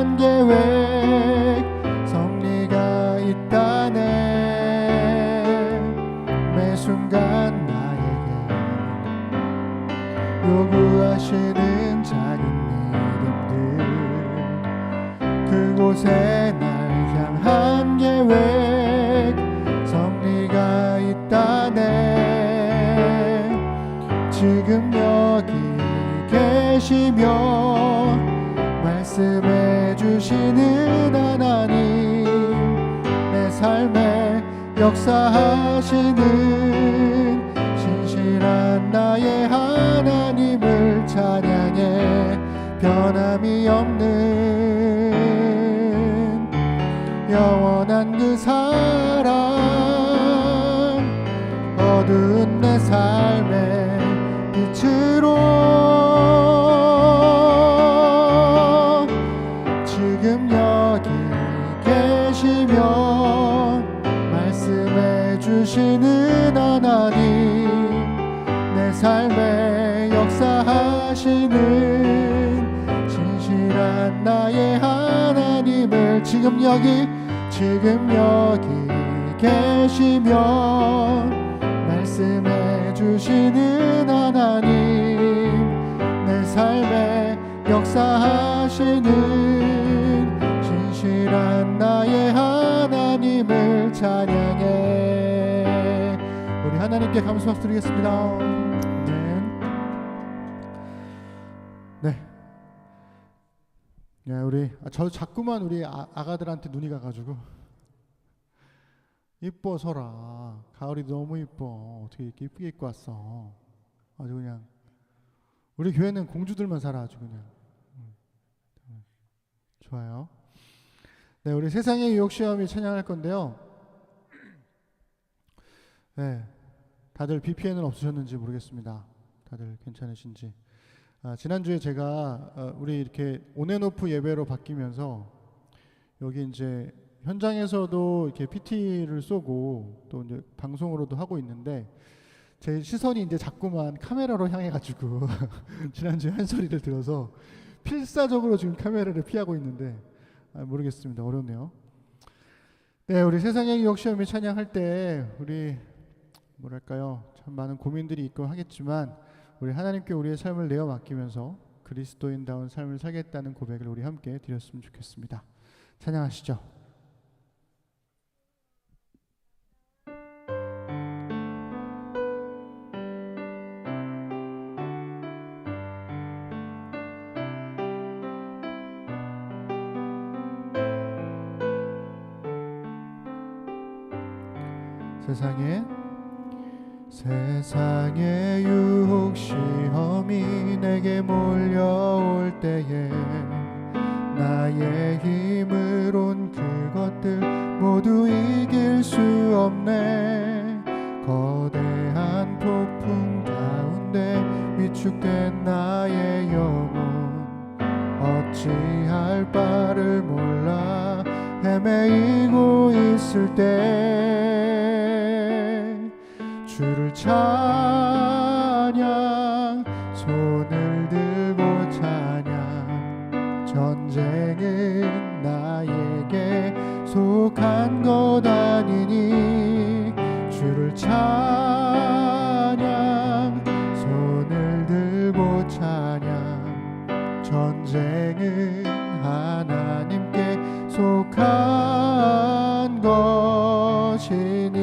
향한 계획 섭리가 있다네. 매 순간 나에게 요구하시는 작은 일들들, 그곳에 날 향한 계획 섭리가 있다네. 지금 여기 계시며 말씀해 주시는 하나님, 내 삶에 역사하시는 신실한 나의 하나님을 찬양해. 변함이 없는 영원한 그 사랑, 어두운 내 삶의 빛으로 지금 여기 계시며 말씀해 주시는 하나님, 내 삶에 역사하시는 신실한 나의 하나님을 지금 여기 계시며 말씀해 주시는 하나님, 내 삶에 역사하시는 신실한 나의 하나님을 찬양해. 우리 하나님께 감사 박수 드리겠습니다. 네, 우리 저 자꾸만 우리 아가들한테 눈이 가가지고 이뻐서라, 가을이 너무 이뻐, 어떻게 이렇게 이쁘게 입고 왔어. 아주 그냥 우리 교회는 공주들만 살아. 아주 그냥 좋아요. 네, 우리 세상의 유혹 시험이 찬양할 건데요. 네, 다들 비 피해는 없으셨는지 모르겠습니다. 다들 괜찮으신지. 지난주에 제가 우리 이렇게 온앤오프 예배로 바뀌면서 여기 이제 현장에서도 이렇게 PT를 쏘고 또 이제 방송으로도 하고 있는데, 제 시선이 이제 자꾸만 카메라로 향해가지고 지난주에 한 소리를 들어서 필사적으로 지금 카메라를 피하고 있는데 모르겠습니다. 어렵네요. 네, 우리 세상의 유혹 시험이 찬양할 때 우리 뭐랄까요, 참 많은 고민들이 있고 하겠지만 우리 하나님께 우리의 삶을 내어 맡기면서 그리스도인다운 삶을 살겠다는 고백을 우리 함께 드렸으면 좋겠습니다. 찬양하시죠. 세상의 유혹 시험이 내게 몰려올 때에 나의 힘으론 그것들 모두 이길 수 없네. 거대한 폭풍 가운데 위축된 나의 영혼, 어찌할 바를 몰라 헤매이고 있을 때 주를 찬양, 손을 들고 찬양. 전쟁은 나에게 속한 것 아니니 주를 찬양, 손을 들고 찬양. 전쟁은 하나님께 속한 것이니.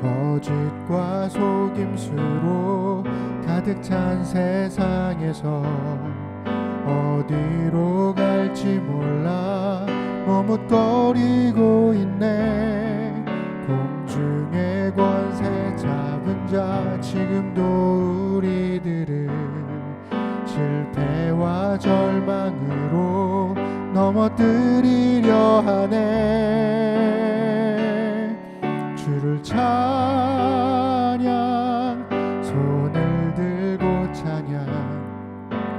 거짓과 속임수로 가득 찬 세상에서 어디로 갈지 몰라 머뭇거리고 있네. 공중의 권세 잡은 자 지금도 우리들을 실패와 절망으로 넘어뜨리려 하네. 주를 찬양, 손을 들고 찬양.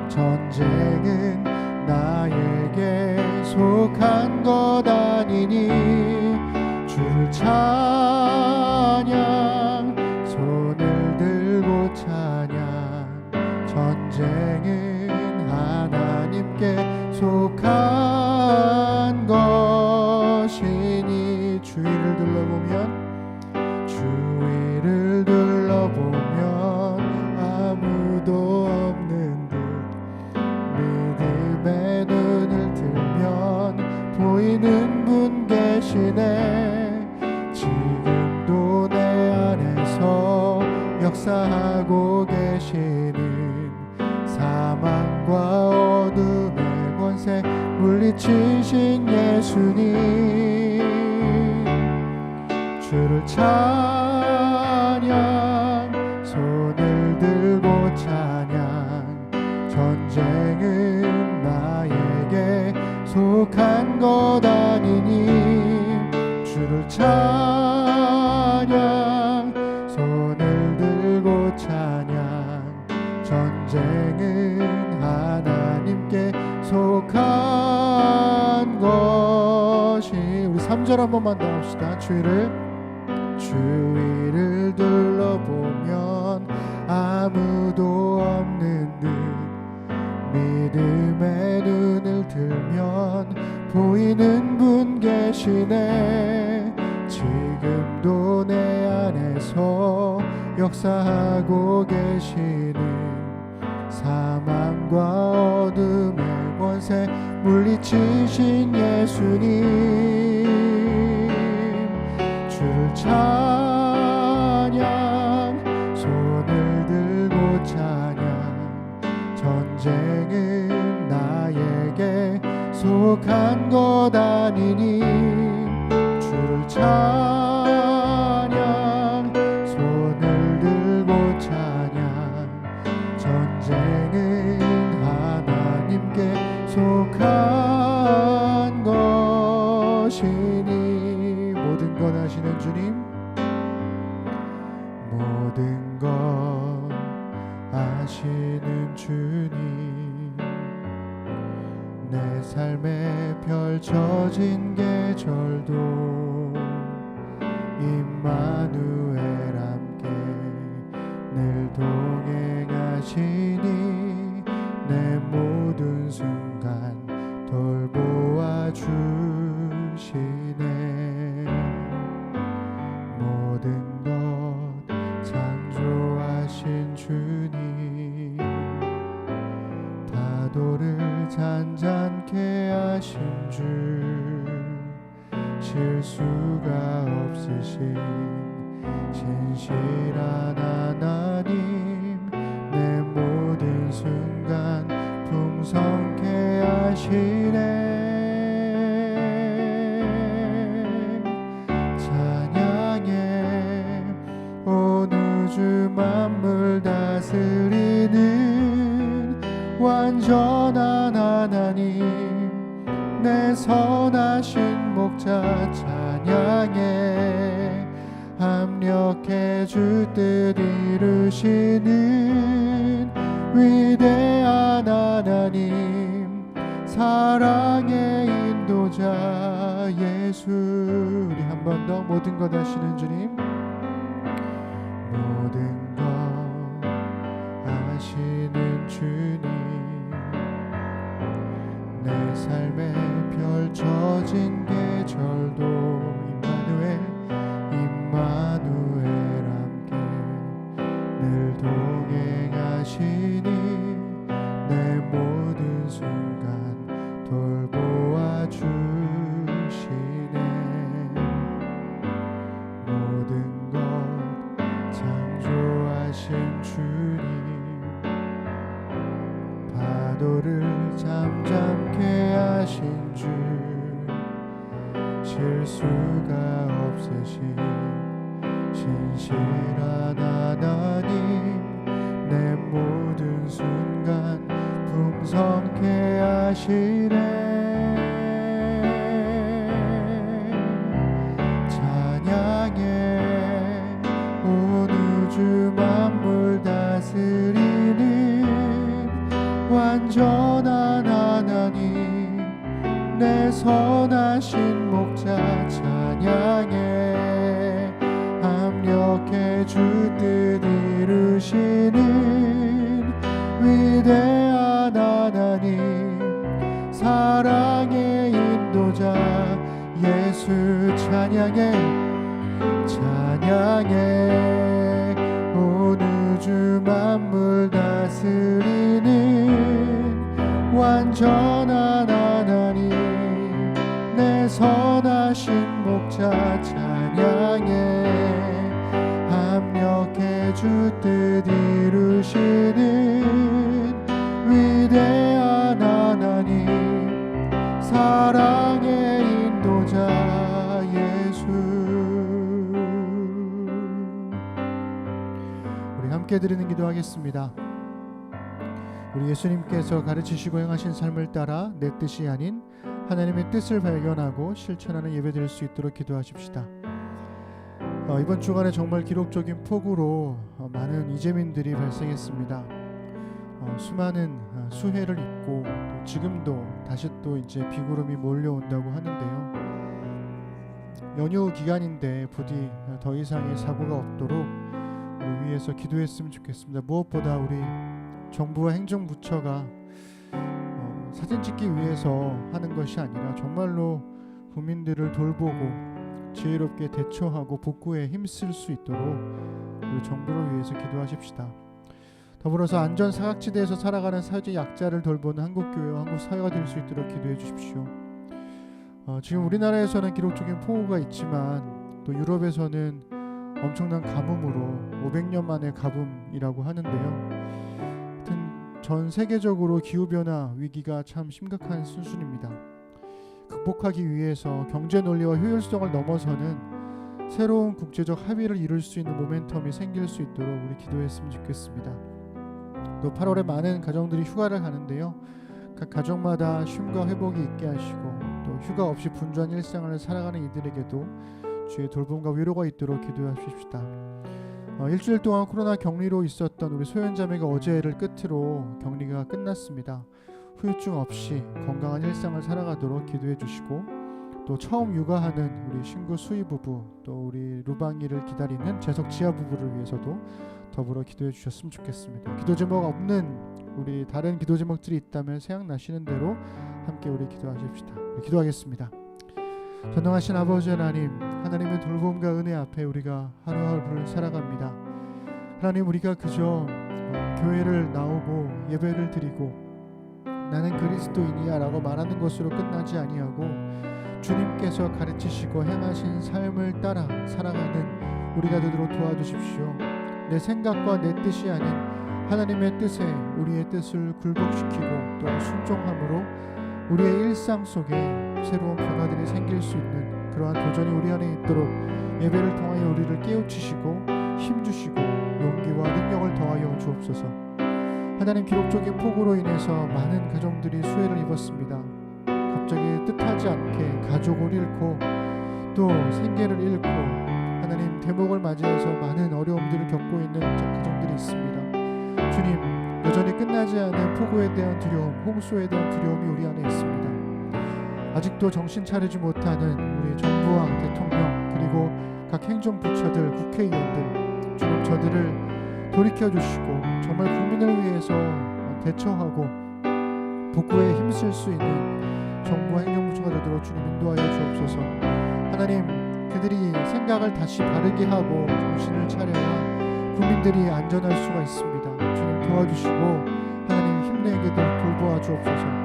전쟁은 나에게 속한 것 아니니 주를 찬양, 손을 들고 찬양. 전쟁은 하나님 속한 것이니 주위를 둘러보면 아무도 없는 듯 믿음의 눈을 들면 보이는 분 계시네. 지금도 내 안에서 역사하고 계시는 사망과 어둠의 권세 물리치신 예수님, 주를 찬양, 손을 들고 찬양. 전쟁은 나에게 속한 것 아니니 주를 찬양, 손을 들고 찬양. 전쟁은 하나님께 속한 것이. 우리 3절 한 번만 더 합시다. 주위를 둘러보면 아무도 없는 듯 믿음의 눈을 들면 보이는 분 계시네. 지금도 내 안에서 역사하고 계시는 사망과 어둠의 권세 물리치신 예수님, 주를 찬양, 손을 들고 찬양. 전쟁은 나에게 속한 것 아니니 주를 찬양, 손을 들고 찬양. 전쟁은 하나님께 속한 것이니. 모든 것 아시는 주님, 모든 것 아시는 주님, 내 삶에 펼쳐진 계절도 임마누엘 함께 늘 동행하시니 내 모든 순간 돌보아 주시네. 모든 것 창조하신 주님, 파도를 잔잔케 하신 주, 실수가 없으신 신실한 하나님, 내 모든 순간 풍성케 하시네. 찬양해 온 우주 만물 다스리는 완전한 하나님, 내 선하신 목자. 찬양해 합력해 주 뜻 이루시는 위대한 하나님, 사랑의 인도자 예수. 우리 한 번 더 모든 것 아시는 주님, 모든 것 아시는 주님, 내 삶에 펼쳐진 계절도 임마누엘 함께 늘 동행하시니 내 모든 순간 돌보아 주시네. 모든 것 창조하신 주님, 파도를 잠잠케 하신 주, 실수가 없으신 신실한 하나님, 내 모든 순간 풍성케 하시네. 찬양해 온 우주 만물 다스리는 완전한 하나님, 내 선하신 목자. 찬양해 합력해 주 뜻 이루시는 위대한 하나님, 사랑의 인도자 예수 찬양해 찬양해 온 우주 만물 다스리는 완전한 하나님 내 선하신 목자 찬양해 합력해 주 뜻 이루시는 위대한 하나님 사랑의 인도자 예수. 우리 함께 드리는 기도하겠습니다. 우리 예수님께서 가르치시고 행하신 삶을 따라 내 뜻이 아닌 하나님의 뜻을 발견하고 실천하는 예배 드릴 수 있도록 기도하십시다. 이번 주간에 정말 기록적인 폭우로 많은 이재민들이 발생했습니다. 수많은 수해를 입고 또 지금도 다시 또 이제 비구름이 몰려온다고 하는데요. 연휴 기간인데 부디 더 이상의 사고가 없도록 우리 위해서 기도했으면 좋겠습니다. 무엇보다 우리 정부와 행정부처가 사진 찍기 위해서 하는 것이 아니라 정말로 국민들을 돌보고 지혜롭게 대처하고 복구에 힘쓸 수 있도록 우리 정부를 위해서 기도하십시다. 더불어서 안전 사각지대에서 살아가는 사회적 약자를 돌보는 한국교회와 한국사회가 될 수 있도록 기도해 주십시오. 지금 우리나라에서는 기록적인 폭우가 있지만 또 유럽에서는 엄청난 가뭄으로 500년 만의 가뭄이라고 하는데요. 하여튼 전 세계적으로 기후변화 위기가 참 심각한 수준입니다. 극복하기 위해서 경제 논리와 효율성을 넘어서는 새로운 국제적 합의를 이룰 수 있는 모멘텀이 생길 수 있도록 우리 기도했으면 좋겠습니다. 또 8월에 많은 가정들이 휴가를 가는데요. 각 가정마다 쉼과 회복이 있게 하시고 또 휴가 없이 분주한 일상을 살아가는 이들에게도 주의 돌봄과 위로가 있도록 기도하십시다. 일주일 동안 코로나 격리로 있었던 우리 소연자매가 어제를 끝으로 격리가 끝났습니다. 후유증 없이 건강한 일상을 살아가도록 기도해 주시고 또 처음 육아하는 우리 신구 수희 부부 또 우리 루방이를 기다리는 재석 지아 부부를 위해서도 더불어 기도해 주셨으면 좋겠습니다. 기도 제목 없는 우리 다른 기도 제목들이 있다면 생각나시는 대로 함께 우리 기도하십시다. 기도하겠습니다. 전능하신 아버지 하나님, 하나님의 돌봄과 은혜 앞에 우리가 하루하루를 살아갑니다. 하나님, 우리가 그저 교회를 나오고 예배를 드리고 나는 그리스도인이야 라고 말하는 것으로 끝나지 아니하고 주님께서 가르치시고 행하신 삶을 따라 살아가는 우리가 되도록 도와주십시오. 내 생각과 내 뜻이 아닌 하나님의 뜻에 우리의 뜻을 굴복시키고 또 순종함으로 우리의 일상 속에 새로운 변화들이 생길 수 있는 그러한 도전이 우리 안에 있도록 예배를 통하여 우리를 깨우치시고 힘주시고 용기와 능력을 더하여 주옵소서. 하나님, 기록적인 폭우로 인해서 많은 가정들이 수해를 입었습니다. 갑자기 뜻하지 않게 가족을 잃고 또 생계를 잃고 하나님 대목을 맞이해서 많은 어려움들을 겪고 있는 가정들이 있습니다. 주님, 여전히 끝나지 않은 폭우에 대한 두려움, 홍수에 대한 두려움이 우리 안에 있습니다. 아직도 정신 차리지 못하는 우리 정부와 대통령 그리고 각 행정부처들, 국회의원들, 주님 저들을 돌이켜주시고 정말 국민을 위해서 대처하고 복구에 힘쓸 수 있는 정부와 행정부처가 되도록 주님 인도하여 주옵소서. 하나님, 그들이 생각을 다시 바르게 하고 정신을 차려야 국민들이 안전할 수가 있습니다. 주님 도와주시고 하나님 힘내게 돌보아 주옵소서.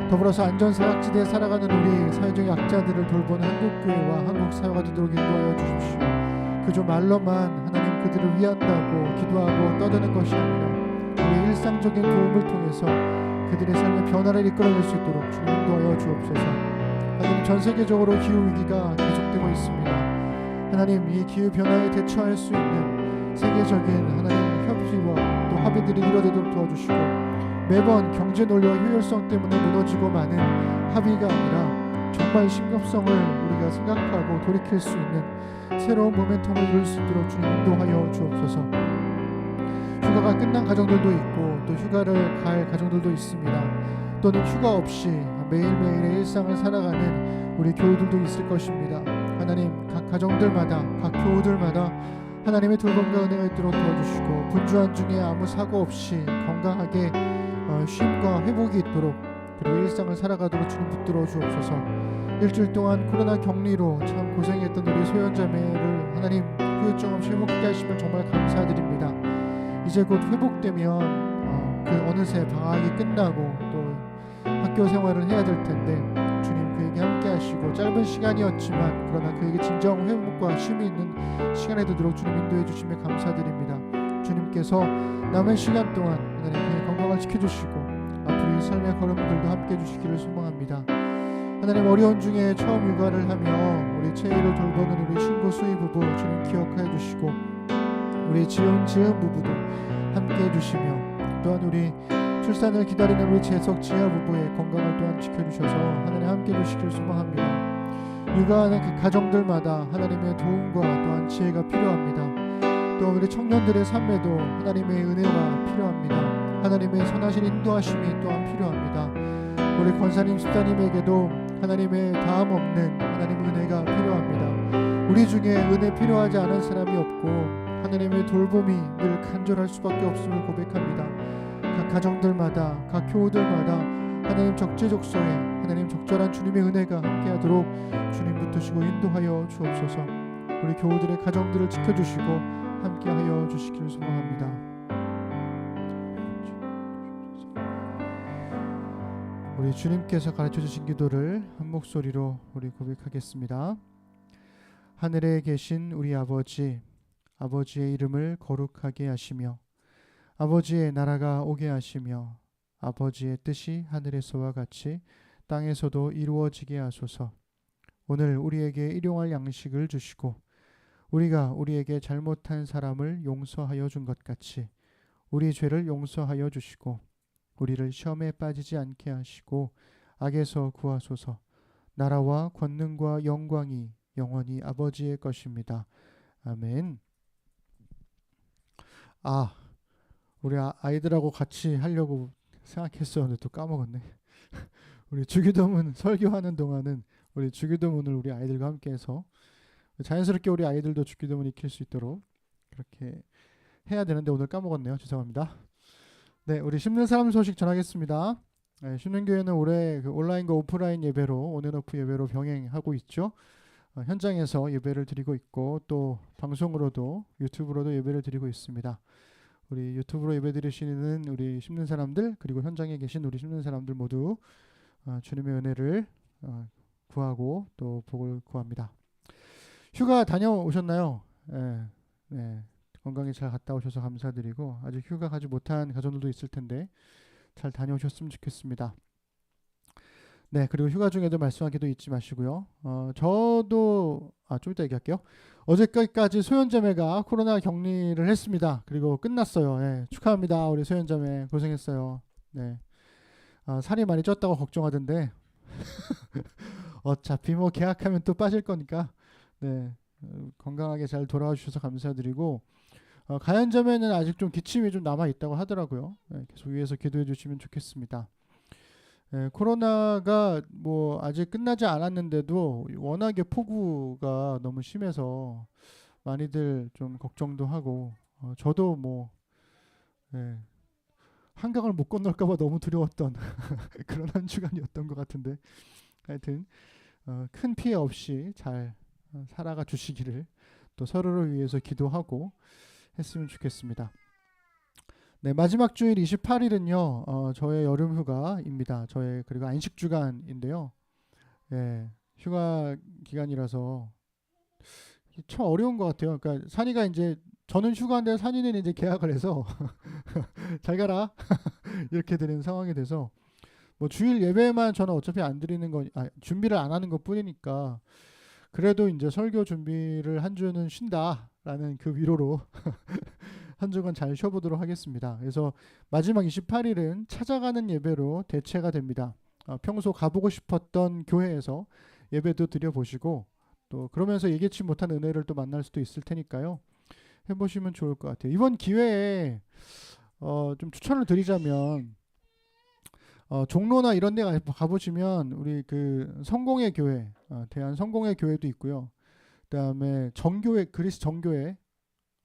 더불어서 안전사각지대에 살아가는 우리 사회적 약자들을 돌보는 한국교회와 한국사회가 되도록 인도하여 주십시오. 그저 말로만 하나님 그들을 위한다고 기도하고 떠드는 것이 아니라 우리 일상적인 도움을 통해서 그들의 삶의 변화를 이끌어낼 수 있도록 주님 인도하여 주옵소서. 하나님, 전 세계적으로 기후위기가 계속되고 있습니다. 하나님, 이 기후변화에 대처할 수 있는 세계적인 하나님 협의와 또 합의들이 이루어지도록 도와주시고 매번 경제 논리와 효율성 때문에 무너지고 마는 합의가 아니라 정말 심각성을 우리가 생각하고 돌이킬 수 있는 새로운 모멘텀을 이룰 수 있도록 주님 인도하여 주옵소서. 휴가가 끝난 가정들도 있고 또 휴가를 갈 가정들도 있습니다. 또는 휴가 없이 매일매일의 일상을 살아가는 우리 교우들도 있을 것입니다. 하나님, 각 가정들마다 각 교우들마다 하나님의 돌봄과 은혜가 있도록 도와주시고 분주한 중에 아무 사고 없이 건강하게 쉼과 회복이 있도록 그리고 일상을 살아가도록 주님 붙들어 주옵소서. 일주일 동안 코로나 격리로 참 고생했던 우리 소현자매를 하나님 후유증 없이 회복하게 하시면 정말 감사드립니다. 이제 곧 회복되면 그 어느새 방학이 끝나고 또 학교 생활을 해야 될 텐데 주님 그에게 함께 하시고 짧은 시간이었지만 그러나 그에게 진정 회복과 쉼이 있는 시간이 되도록 주님 인도해 주시며 감사드립니다. 주님께서 남은 시간 동안 하나님 그의 건강을 지켜주시고 앞으로 이 삶의 걸음들도 함께 해주시기를 소망합니다. 하나님 어려운 중에 처음 육아를 하며 우리 채희를 돌보는 우리 신고 수희 부부 주님 기억하여 주시고 우리 지은 부부도 함께 해주시며 또한 우리 출산을 기다리는 우리 재석 지아 부부의 건강을 또한 지켜주셔서 하나님 함께 해주시기를 소망합니다. 육아하는 그 가정들마다 하나님의 도움과 또한 지혜가 필요합니다. 또 우리 청년들의 삶에도 하나님의 은혜가 필요합니다. 하나님의 선하신 인도하심이 또한 필요합니다. 우리 권사님 집사님에게도 하나님의 다함 없는 하나님 은혜가 필요합니다. 우리 중에 은혜 필요하지 않은 사람이 없고 하나님의 돌봄이 늘 간절할 수밖에 없음을 고백합니다. 각 가정들마다 각 교우들마다 하나님 적재적소에 하나님 적절한 주님의 은혜가 함께하도록 주님 붙드시고 인도하여 주옵소서. 우리 교우들의 가정들을 지켜주시고 함께하여 주시기를 소망합니다. 우리 주님께서 가르쳐주신 기도를 한 목소리로 우리 고백하겠습니다. 하늘에 계신 우리 아버지, 아버지의 이름을 거룩하게 하시며 아버지의 나라가 오게 하시며 아버지의 뜻이 하늘에서와 같이 땅에서도 이루어지게 하소서. 오늘 우리에게 일용할 양식을 주시고 우리가 우리에게 잘못한 사람을 용서하여 준 것 같이 우리 죄를 용서하여 주시고 우리를 시험에 빠지지 않게 하시고 악에서 구하소서. 나라와 권능과 영광이 영원히 아버지의 것입니다. 아멘. 우리 아이들하고 같이 하려고 생각했었는데 또 까먹었네. 우리 주기도문 설교하는 동안은 우리 주기도문을 우리 아이들과 함께해서 자연스럽게 우리 아이들도 주기도문 익힐 수 있도록 그렇게 해야 되는데 오늘 까먹었네요. 죄송합니다. 네, 우리 심는 사람 소식 전하겠습니다. 네, 심는교회는 올해 그 온라인과 오프라인 예배로 온앤오프 예배로 병행하고 있죠. 현장에서 예배를 드리고 있고 또 방송으로도 유튜브로도 예배를 드리고 있습니다. 우리 유튜브로 예배 드리시는 우리 심는 사람들 그리고 현장에 계신 우리 심는 사람들 모두 주님의 은혜를 구하고 또 복을 구합니다. 휴가 다녀오셨나요? 네. 건강히 잘 갔다 오셔서 감사드리고 아직 휴가 가지 못한 가정들도 있을 텐데 잘 다녀오셨으면 좋겠습니다. 네, 그리고 휴가 중에도 말씀하기도 잊지 마시고요. 저도 좀 이따 얘기할게요. 어제까지 소현자매가 코로나 격리를 했습니다. 그리고 끝났어요. 네, 축하합니다. 우리 소현자매 고생했어요. 네, 살이 많이 쪘다고 걱정하던데 어차피 뭐 계약하면 또 빠질 거니까 네, 건강하게 잘 돌아와 주셔서 감사드리고 가연자매는 아직 좀 기침이 좀 남아 있다고 하더라고요. 네, 계속 위에서 기도해 주시면 좋겠습니다. 네, 코로나가 뭐 아직 끝나지 않았는데도 워낙에 폭우가 너무 심해서 많이들 좀 걱정도 하고 저도 뭐 한강을 못 건널까봐 너무 두려웠던 그런 한 주간이었던 것 같은데 하여튼 큰 피해 없이 잘 살아가 주시기를 또 서로를 위해서 기도하고 했으면 좋겠습니다. 네, 마지막 주일 28일은요 저의 여름 휴가입니다. 저의 그리고 안식 주간인데요. 예, 휴가 기간이라서 참 어려운 것 같아요. 그러니까 산이가 이제 저는 휴가인데 산이는 이제 계약을 해서 잘 가라 이렇게 되는 상황이 돼서 뭐 주일 예배만 저는 어차피 안 드리는 거 준비를 안 하는 것 뿐이니까 그래도 이제 설교 준비를 한 주는 쉰다라는 그 위로로 한 주간 잘 쉬어보도록 하겠습니다. 그래서 마지막 28일은 찾아가는 예배로 대체가 됩니다. 평소 가보고 싶었던 교회에서 예배도 드려보시고 또 그러면서 예기치 못한 은혜를 또 만날 수도 있을 테니까요. 해보시면 좋을 것 같아요. 이번 기회에 좀 추천을 드리자면 종로나 이런 데 가보시면 우리 그 성공의 교회, 대한 성공의 교회도 있고요. 그다음에 정교회, 그리스 정교회,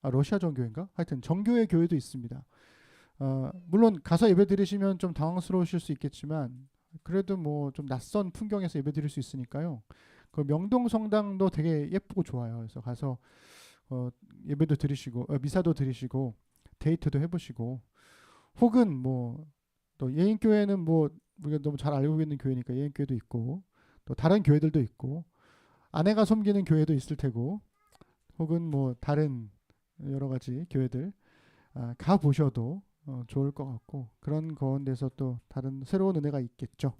러시아 정교회인가? 하여튼 정교회 교회도 있습니다. 물론 가서 예배 드리시면 좀 당황스러우실 수 있겠지만 그래도 뭐 좀 낯선 풍경에서 예배 드릴 수 있으니까요. 그 명동 성당도 되게 예쁘고 좋아요. 그래서 가서 어, 예배도 드리시고 미사도 드리시고 데이트도 해보시고, 혹은 뭐 또 예인교회는 뭐 우리가 너무 잘 알고 있는 교회니까 예인교회도 있고, 또 다른 교회들도 있고, 아내가 섬기는 교회도 있을 테고, 혹은 뭐 다른 여러 가지 교회들 가 보셔도 좋을 것 같고, 그런 가운데서 또 다른 새로운 은혜가 있겠죠.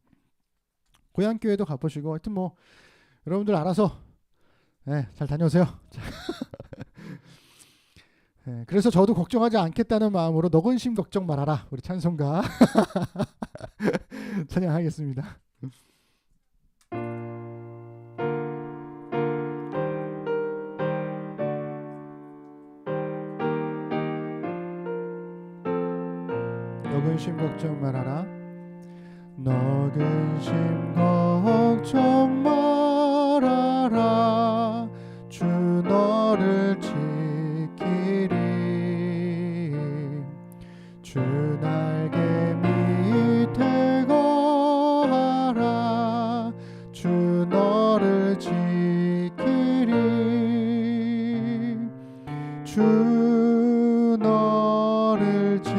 고향교회도 가보시고, 하여튼 뭐 여러분들 알아서 잘 다녀오세요. 그래서 저도 걱정하지 않겠다는 마음으로 너근심 걱정 말아라, 우리 찬송가 찬양하겠습니다. 너근심 걱정 말아라. 너근심 걱정 말아라. 주 너를 지키리. 주 날개 밑에 거하라. 주 너를 지키리. 주 너를 지키리.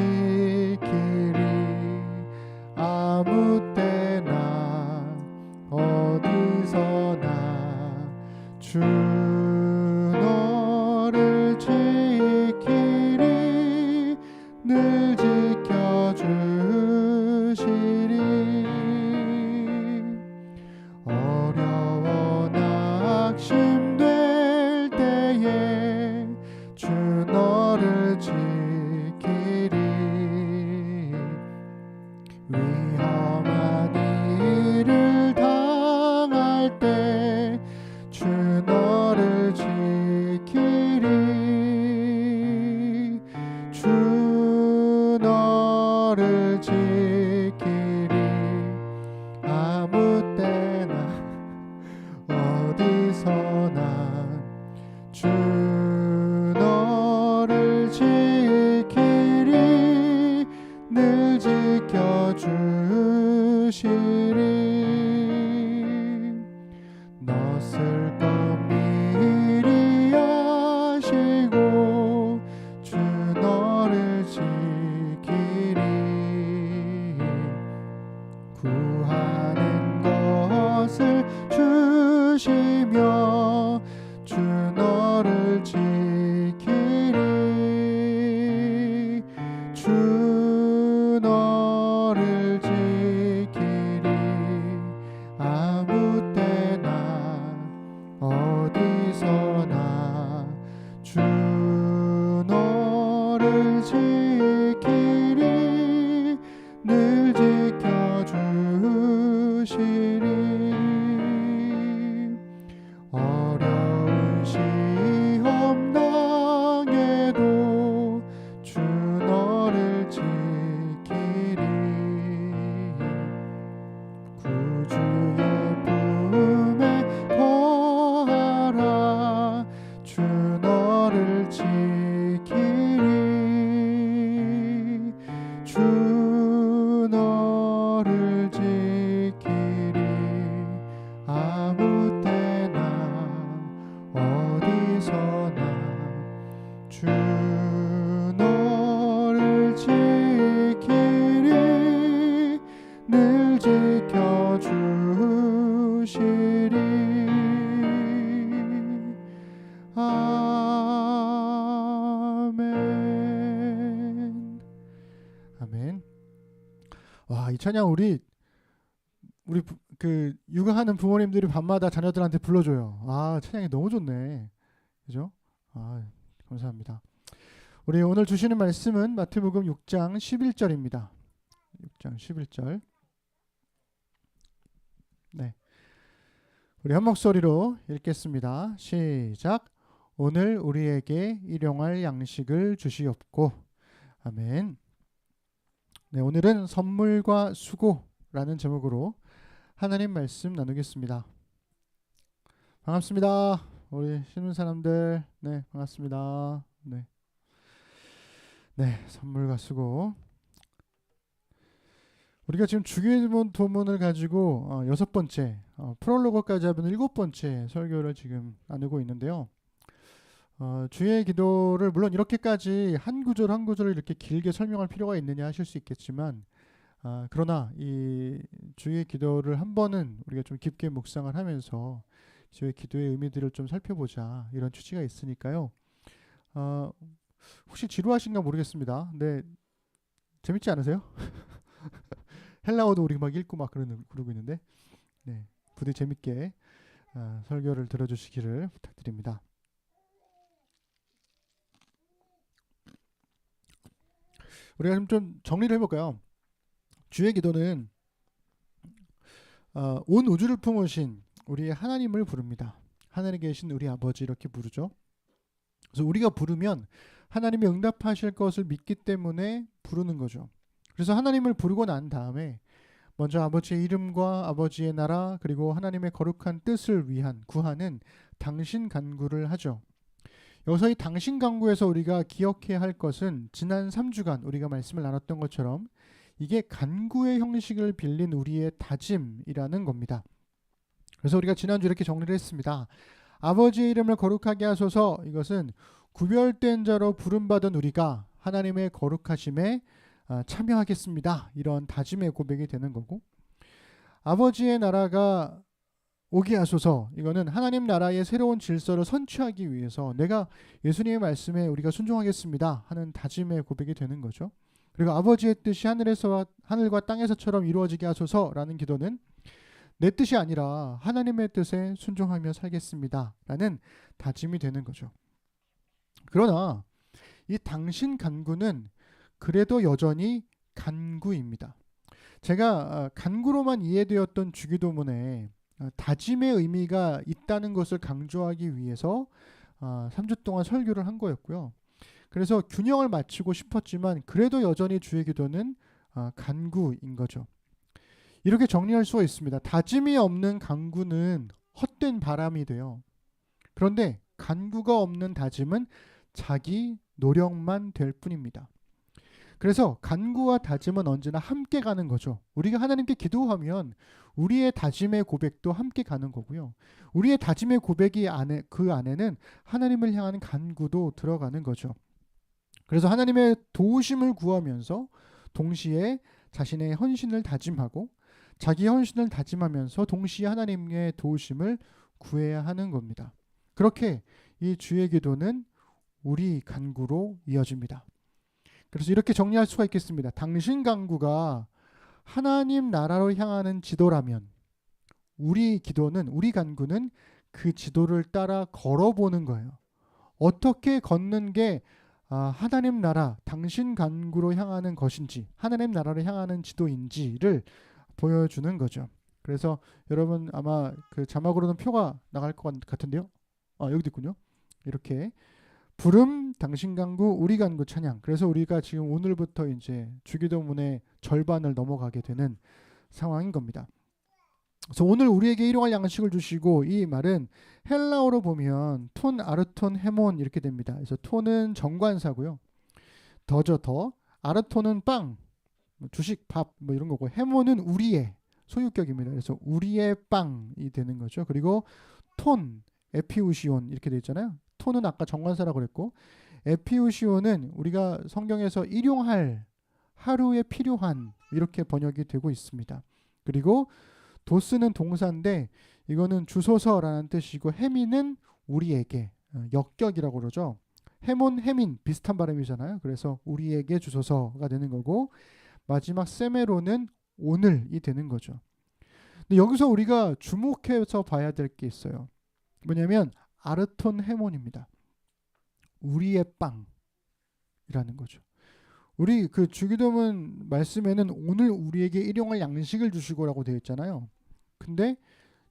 아무 때나 어디서나 주 너를 지키리. 늘 지켜주시리. 어려워 낙심될 때에 주 너를 지키리. 위험한 일을 당할 때 주 너를 지키리. 주 너를 지키리. 아무 때나 어디서나 주 너를 지키리. 늘 지켜주시리. 너 쓸 것 미리 아시고 주 너를 지키리. 구하는 것을 주시며 주 너를 지키리. 주 너를 지키리. 아무 때나 어디서나 주 너를 지키리. 늘 지켜주시리. 어려운 시험 당해도 주 너를 지키리. 구주의 품에 거하라. 주 너를 지키리. 주 너를 지키리. 아무 때나 어디서나 주 너를 지키리. 늘 지켜주시리. 아멘. 아멘. 와, 이 찬양 우리 그 육아하는 부모님들이 밤마다 자녀들한테 불러줘요. 찬양이 너무 좋네. 그죠? 감사합니다. 우리 오늘 주시는 말씀은 마태복음 6장 11절입니다. 6장 11절. 네. 우리 한 목소리로 읽겠습니다. 시작. 오늘 우리에게 일용할 양식을 주시옵고. 아멘. 네, 오늘은 선물과 수고라는 제목으로 하나님 말씀 나누겠습니다. 반갑습니다. 우리 신문 사람들, 네, 반갑습니다. 네, 선물과 수고. 우리가 지금 주기도문을 가지고 6번째, 프롤로그까지 하면 7번째 설교를 지금 나누고 있는데요. 주의 기도를 물론 이렇게까지 한 구절 한 구절을 이렇게 길게 설명할 필요가 있느냐 하실 수 있겠지만, 그러나 이 주의 기도를 한 번은 우리가 좀 깊게 묵상을 하면서 주의 기도의 의미들을 좀 살펴보자, 이런 취지가 있으니까요. 혹시 지루하신가 모르겠습니다. 근데 재밌지 않으세요? 헬라어도 우리 막 읽고 막 그러고 있는데, 네, 부디 재밌게 설교를 들어주시기를 부탁드립니다. 우리가 좀 정리를 해볼까요? 주의 기도는 온 우주를 품으신 우리 하나님을 부릅니다. 하늘에 계신 우리 아버지, 이렇게 부르죠. 그래서 우리가 부르면 하나님이 응답하실 것을 믿기 때문에 부르는 거죠. 그래서 하나님을 부르고 난 다음에 먼저 아버지의 이름과 아버지의 나라, 그리고 하나님의 거룩한 뜻을 위한 구하는 당신 간구를 하죠. 여기서 이 당신 간구에서 우리가 기억해야 할 것은 지난 3주간 우리가 말씀을 나눴던 것처럼 이게 간구의 형식을 빌린 우리의 다짐이라는 겁니다. 그래서 우리가 지난주 이렇게 정리를 했습니다. 아버지의 이름을 거룩하게 하소서. 이것은 구별된 자로 부름받은 우리가 하나님의 거룩하심에 참여하겠습니다, 이런 다짐의 고백이 되는 거고, 아버지의 나라가 오게 하소서. 이거는 하나님 나라의 새로운 질서를 선취하기 위해서 내가 예수님의 말씀에 우리가 순종하겠습니다 하는 다짐의 고백이 되는 거죠. 그리고 아버지의 뜻이 하늘과 땅에서처럼 이루어지게 하소서라는 기도는 내 뜻이 아니라 하나님의 뜻에 순종하며 살겠습니다 라는 다짐이 되는 거죠. 그러나 이 당신 간구는 그래도 여전히 간구입니다. 제가 간구로만 이해되었던 주기도문에 다짐의 의미가 있다는 것을 강조하기 위해서 3주 동안 설교를 한 거였고요. 그래서 균형을 맞추고 싶었지만 그래도 여전히 주의 기도는 간구인 거죠. 이렇게 정리할 수가 있습니다. 다짐이 없는 간구는 헛된 바람이 돼요. 그런데 간구가 없는 다짐은 자기 노력만 될 뿐입니다. 그래서 간구와 다짐은 언제나 함께 가는 거죠. 우리가 하나님께 기도하면 우리의 다짐의 고백도 함께 가는 거고요. 우리의 다짐의 고백이 그 안에는 하나님을 향한 간구도 들어가는 거죠. 그래서 하나님의 도우심을 구하면서 동시에 자신의 헌신을 다짐하고 자기 헌신을 다짐하면서 동시에 하나님의 도우심을 구해야 하는 겁니다. 그렇게 이 주의 기도는 우리 간구로 이어집니다. 그래서 이렇게 정리할 수가 있겠습니다. 당신 간구가 하나님 나라로 향하는 지도라면 우리 간구는 그 지도를 따라 걸어보는 거예요. 어떻게 걷는 게 하나님 나라, 당신 간구로 향하는 것인지, 하나님 나라로 향하는 지도인지를 보여주는 거죠. 그래서 여러분 아마 그 자막으로는 표가 나갈 것 같은데요. 여기도 있군요. 이렇게 부름, 당신 간구, 우리 간구 찬양. 그래서 우리가 지금 오늘부터 이제 주기도문의 절반을 넘어가게 되는 상황인 겁니다. 그래서 오늘 우리에게 일용할 양식을 주시고, 이 말은 헬라어로 보면 톤, 아르톤, 헤몬 이렇게 됩니다. 그래서 톤은 정관사고요. 더, 아르톤은 빵, 주식, 밥 뭐 이런 거고, 헤몬은 우리의 소유격입니다. 그래서 우리의 빵이 되는 거죠. 그리고 톤, 에피우시온 이렇게 되어 있잖아요. 톤은 아까 정관사라고 그랬고, 에피우시온은 우리가 성경에서 일용할, 하루에 필요한 이렇게 번역이 되고 있습니다. 그리고 도스는 동사인데 이거는 주소서라는 뜻이고, 해민은 우리에게, 역격이라고 그러죠. 해몬, 해민 비슷한 발음이잖아요. 그래서 우리에게 주소서가 되는 거고, 마지막 세메로는 오늘이 되는 거죠. 근데 여기서 우리가 주목해서 봐야 될 게 있어요. 뭐냐면 아르톤 헤몬입니다. 우리의 빵이라는 거죠. 우리 그 주기도문 말씀에는 오늘 우리에게 일용할 양식을 주시고라고 되어 있잖아요. 근데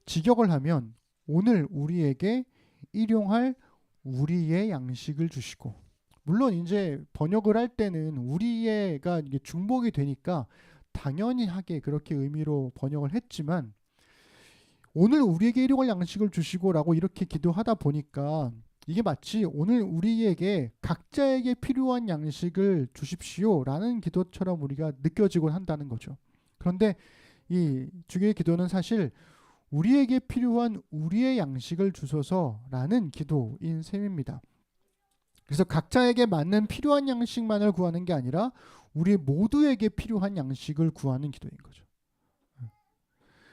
직역을 하면 오늘 우리에게 일용할 우리의 양식을 주시고, 물론 이제 번역을 할 때는 우리의가 이게 중복이 되니까 당연히 하게 그렇게 의미로 번역을 했지만, 오늘 우리에게 일용할 양식을 주시고라고 이렇게 기도하다 보니까 이게 마치 오늘 우리에게 각자에게 필요한 양식을 주십시오라는 기도처럼 우리가 느껴지곤 한다는 거죠. 그런데 이 주기의 기도는 사실 우리에게 필요한 우리의 양식을 주소서라는 기도인 셈입니다. 그래서 각자에게 맞는 필요한 양식만을 구하는 게 아니라 우리 모두에게 필요한 양식을 구하는 기도인 거죠.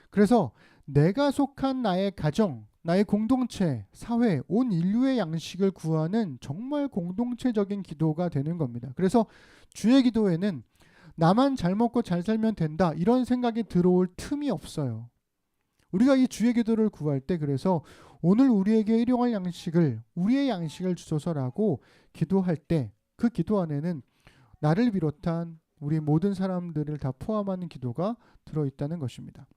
그래서 내가 속한 나의 가정, 나의 공동체, 사회, 온 인류의 양식을 구하는 정말 공동체적인 기도가 되는 겁니다. 그래서 주의 기도에는 나만 잘 먹고 잘 살면 된다 이런 생각이 들어올 틈이 없어요. 우리가 이 주의 기도를 구할 때 그래서 오늘 우리에게 일용할 양식을 우리의 양식을 주소서라고 기도할 때 그 기도 안에는 나를 비롯한 우리 모든 사람들을 다 포함하는 기도가 들어있다는 것입니다.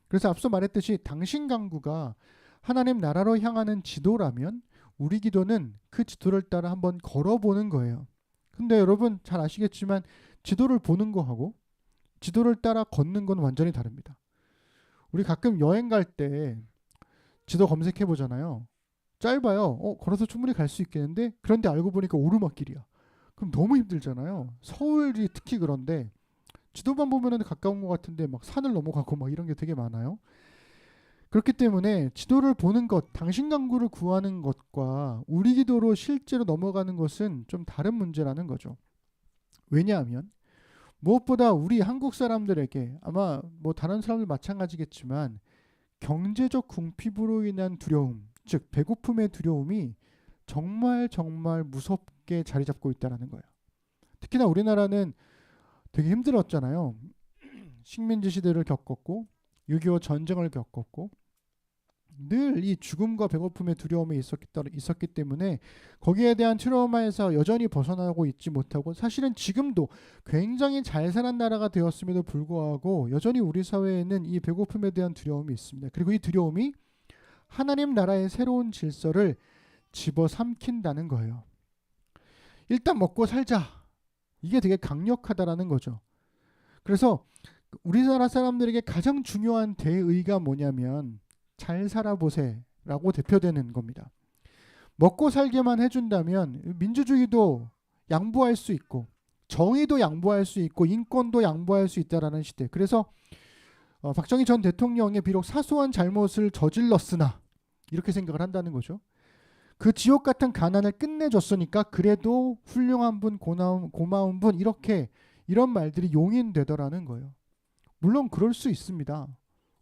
그래서 앞서 말했듯이 당신 강구가 하나님 나라로 향하는 지도라면 우리 기도는 그 지도를 따라 한번 걸어보는 거예요. 근데 여러분 잘 아시겠지만 지도를 보는 거하고 지도를 따라 걷는 건 완전히 다릅니다. 우리 가끔 여행 갈 때 지도 검색해 보잖아요. 짧아요. 걸어서 충분히 갈 수 있겠는데 그런데 알고 보니까 오르막길이야. 그럼 너무 힘들잖아요. 서울이 특히 그런데 지도만 보면은 가까운 것 같은데 막 산을 넘어가고 막 이런 게 되게 많아요. 그렇기 때문에 지도를 보는 것, 당신 강구를 구하는 것과 우리 기도로 실제로 넘어가는 것은 좀 다른 문제라는 거죠. 왜냐하면 무엇보다 우리 한국 사람들에게 아마 뭐 다른 사람들 마찬가지겠지만 경제적 궁핍으로 인한 두려움, 즉 배고픔의 두려움이 정말 정말 무섭게 자리 잡고 있다는 거예요. 특히나 우리나라는 되게 힘들었잖아요. 식민지 시대를 겪었고 6.25 전쟁을 겪었고 늘 이 죽음과 배고픔의 두려움이 있었기 때문에 거기에 대한 트라우마에서 여전히 벗어나고 있지 못하고 사실은 지금도 굉장히 잘 사는 나라가 되었음에도 불구하고 여전히 우리 사회에는 이 배고픔에 대한 두려움이 있습니다. 그리고 이 두려움이 하나님 나라의 새로운 질서를 집어삼킨다는 거예요. 일단 먹고 살자. 이게 되게 강력하다라는 거죠. 그래서 우리나라 사람들에게 가장 중요한 대의가 뭐냐면 잘 살아보세라고 대표되는 겁니다. 먹고 살게만 해준다면 민주주의도 양보할 수 있고 정의도 양보할 수 있고 인권도 양보할 수 있다라는 시대. 그래서 박정희 전 대통령이 비록 사소한 잘못을 저질렀으나 이렇게 생각을 한다는 거죠. 그 지옥 같은 가난을 끝내줬으니까 그래도 훌륭한 분, 고마운 분 이렇게 이런 말들이 용인되더라는 거예요. 물론 그럴 수 있습니다.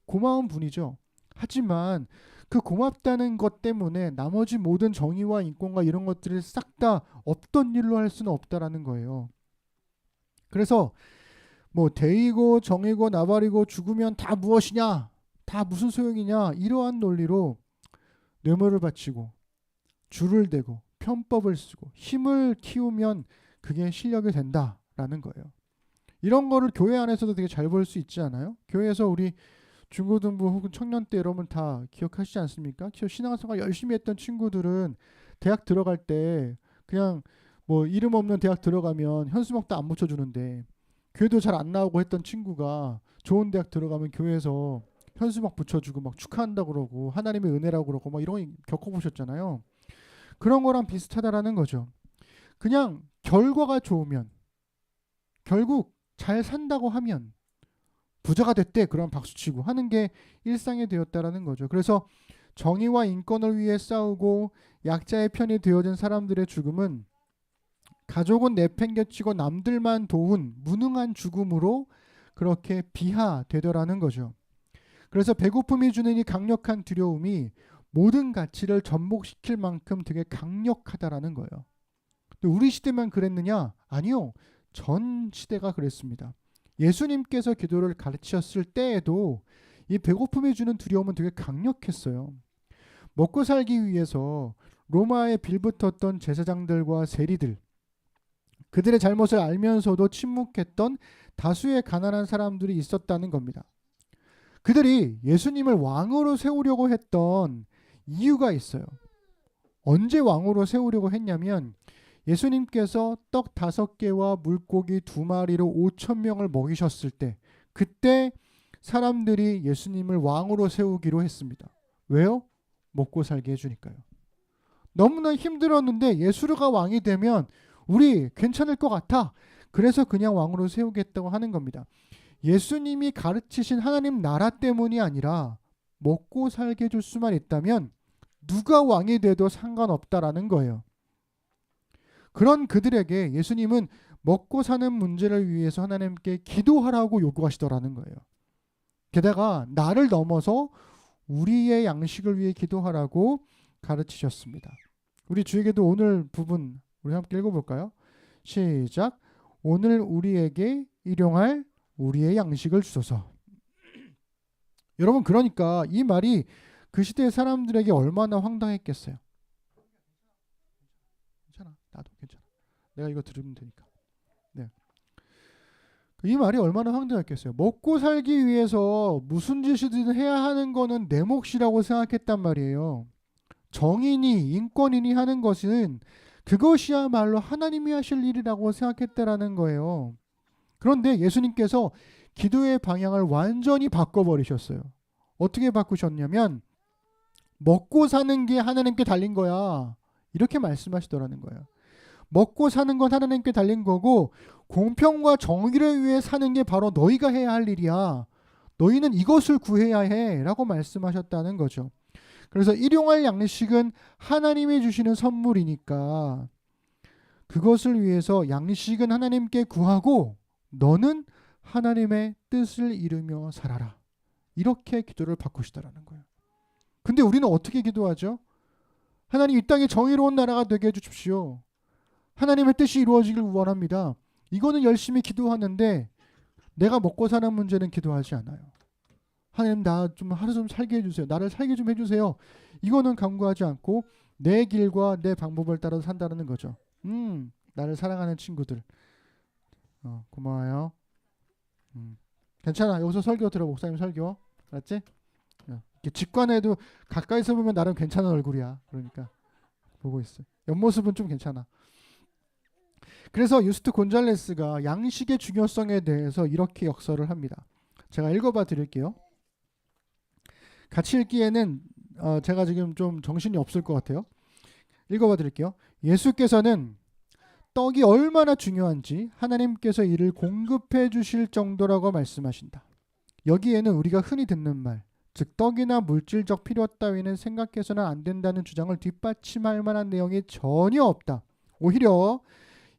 고마운 분이죠. 하지만 그 고맙다는 것 때문에 나머지 모든 정의와 인권과 이런 것들을 싹 다 없던 일로 할 수는 없다라는 거예요. 그래서 뭐 대의고 정의고 나발이고 죽으면 다 무엇이냐, 다 무슨 소용이냐 이러한 논리로 뇌물을 바치고 줄을 대고 편법을 쓰고 힘을 키우면 그게 실력이 된다라는 거예요. 이런 거를 교회 안에서도 되게 잘 볼 수 있지 않아요? 교회에서 우리 중고등부 혹은 청년 때 여러분 다 기억하시지 않습니까? 신앙생활 열심히 했던 친구들은 대학 들어갈 때 그냥 뭐 이름 없는 대학 들어가면 현수막도 안 붙여주는데 교회도 잘 안 나오고 했던 친구가 좋은 대학 들어가면 교회에서 현수막 붙여주고 막 축하한다 그러고 하나님의 은혜라고 그러고 막 이런 거 겪어보셨잖아요. 그런 거랑 비슷하다라는 거죠. 그냥 결과가 좋으면 결국 잘 산다고 하면 부자가 됐대 그럼 박수치고 하는 게 일상이 되었다라는 거죠. 그래서 정의와 인권을 위해 싸우고 약자의 편이 되어진 사람들의 죽음은 가족은 내팽개치고 남들만 도운 무능한 죽음으로 그렇게 비하되더라는 거죠. 그래서 배고픔이 주는 이 강력한 두려움이 모든 가치를 전복시킬 만큼 되게 강력하다라는 거예요. 근데 우리 시대만 그랬느냐? 아니요. 전 시대가 그랬습니다. 예수님께서 기도를 가르치셨을 때에도 이 배고픔이 주는 두려움은 되게 강력했어요. 먹고 살기 위해서 로마에 빌붙었던 제사장들과 세리들, 그들의 잘못을 알면서도 침묵했던 다수의 가난한 사람들이 있었다는 겁니다. 그들이 예수님을 왕으로 세우려고 했던 이유가 있어요. 언제 왕으로 세우려고 했냐면 예수님께서 떡 5개와 물고기 2마리로 5,000명을 먹이셨을 때 그때 사람들이 예수님을 왕으로 세우기로 했습니다. 왜요? 먹고 살게 해주니까요. 너무나 힘들었는데 예수가 왕이 되면 우리 괜찮을 것 같아. 그래서 그냥 왕으로 세우겠다고 하는 겁니다. 예수님이 가르치신 하나님 나라 때문이 아니라 먹고 살게 해줄 수만 있다면 누가 왕이 돼도 상관없다라는 거예요. 그런 그들에게 예수님은 먹고 사는 문제를 위해서 하나님께 기도하라고 요구하시더라는 거예요. 게다가 나를 넘어서 우리의 양식을 위해 기도하라고 가르치셨습니다. 우리 주에게도 오늘 부분 우리 함께 읽어볼까요? 시작. 오늘 우리에게 일용할 우리의 양식을 주소서. 여러분, 그러니까 이 말이 그 시대의 사람들에게 얼마나 황당했겠어요. 괜찮아, 나도 괜찮아. 내가 이거 들으면 되니까. 네. 이 말이 얼마나 황당했겠어요. 먹고 살기 위해서 무슨 짓이든 해야 하는 거는 내 몫이라고 생각했단 말이에요. 정인이 인권인이 하는 것은 그것이야말로 하나님이 하실 일이라고 생각했다라는 거예요. 그런데 예수님께서 기도의 방향을 완전히 바꿔버리셨어요. 어떻게 바꾸셨냐면 먹고 사는 게 하나님께 달린 거야, 이렇게 말씀하시더라는 거예요. 먹고 사는 건 하나님께 달린 거고 공평과 정의를 위해 사는 게 바로 너희가 해야 할 일이야. 너희는 이것을 구해야 해 라고 말씀하셨다는 거죠. 그래서 일용할 양식은 하나님이 주시는 선물이니까 그것을 위해서 양식은 하나님께 구하고 너는 하나님의 뜻을 이루며 살아라, 이렇게 기도를 바꾸시더라는 거예요. 근데 우리는 어떻게 기도하죠? 하나님, 이 땅에 정의로운 나라가 되게 해주십시오. 하나님의 뜻이 이루어지길 원합니다. 이거는 열심히 기도하는데 내가 먹고 사는 문제는 기도하지 않아요. 하나님, 나 좀 하루 좀 살게 해주세요. 나를 살게 좀 해주세요. 이거는 간구하지 않고 내 길과 내 방법을 따라 산다는 거죠. 나를 사랑하는 친구들, 고마워요. 괜찮아. 여기서 설교 들어. 목사님 설교. 알았지? 이렇게 직관해도 가까이서 보면 나름 괜찮은 얼굴이야. 그러니까 보고 있어. 옆모습은 좀 괜찮아. 그래서 유스트 곤잘레스가 양식의 중요성에 대해서 이렇게 역설을 합니다. 제가 읽어봐 드릴게요. 같이 읽기에는 제가 지금 좀 정신이 없을 것 같아요. 읽어봐 드릴게요. 예수께서는 떡이 얼마나 중요한지 하나님께서 이를 공급해 주실 정도라고 말씀하신다. 여기에는 우리가 흔히 듣는 말, 즉 떡이나 물질적 필요 따위는 생각해서는 안 된다는 주장을 뒷받침할 만한 내용이 전혀 없다. 오히려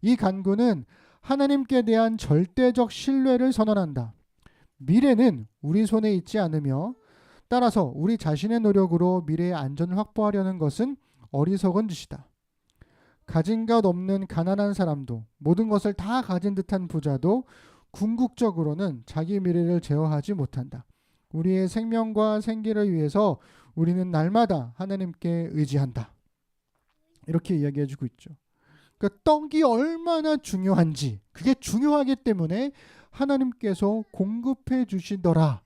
이 간구는 하나님께 대한 절대적 신뢰를 선언한다. 미래는 우리 손에 있지 않으며 따라서 우리 자신의 노력으로 미래의 안전을 확보하려는 것은 어리석은 짓이다. 가진 것 없는 가난한 사람도, 모든 것을 다 가진 듯한 부자도 궁극적으로는 자기 미래를 제어하지 못한다. 우리의 생명과 생기를 위해서 우리는 날마다 하나님께 의지한다. 이렇게 이야기해주고 있죠. 그러니까 떡이 얼마나 중요한지, 그게 중요하기 때문에 하나님께서 공급해 주신다,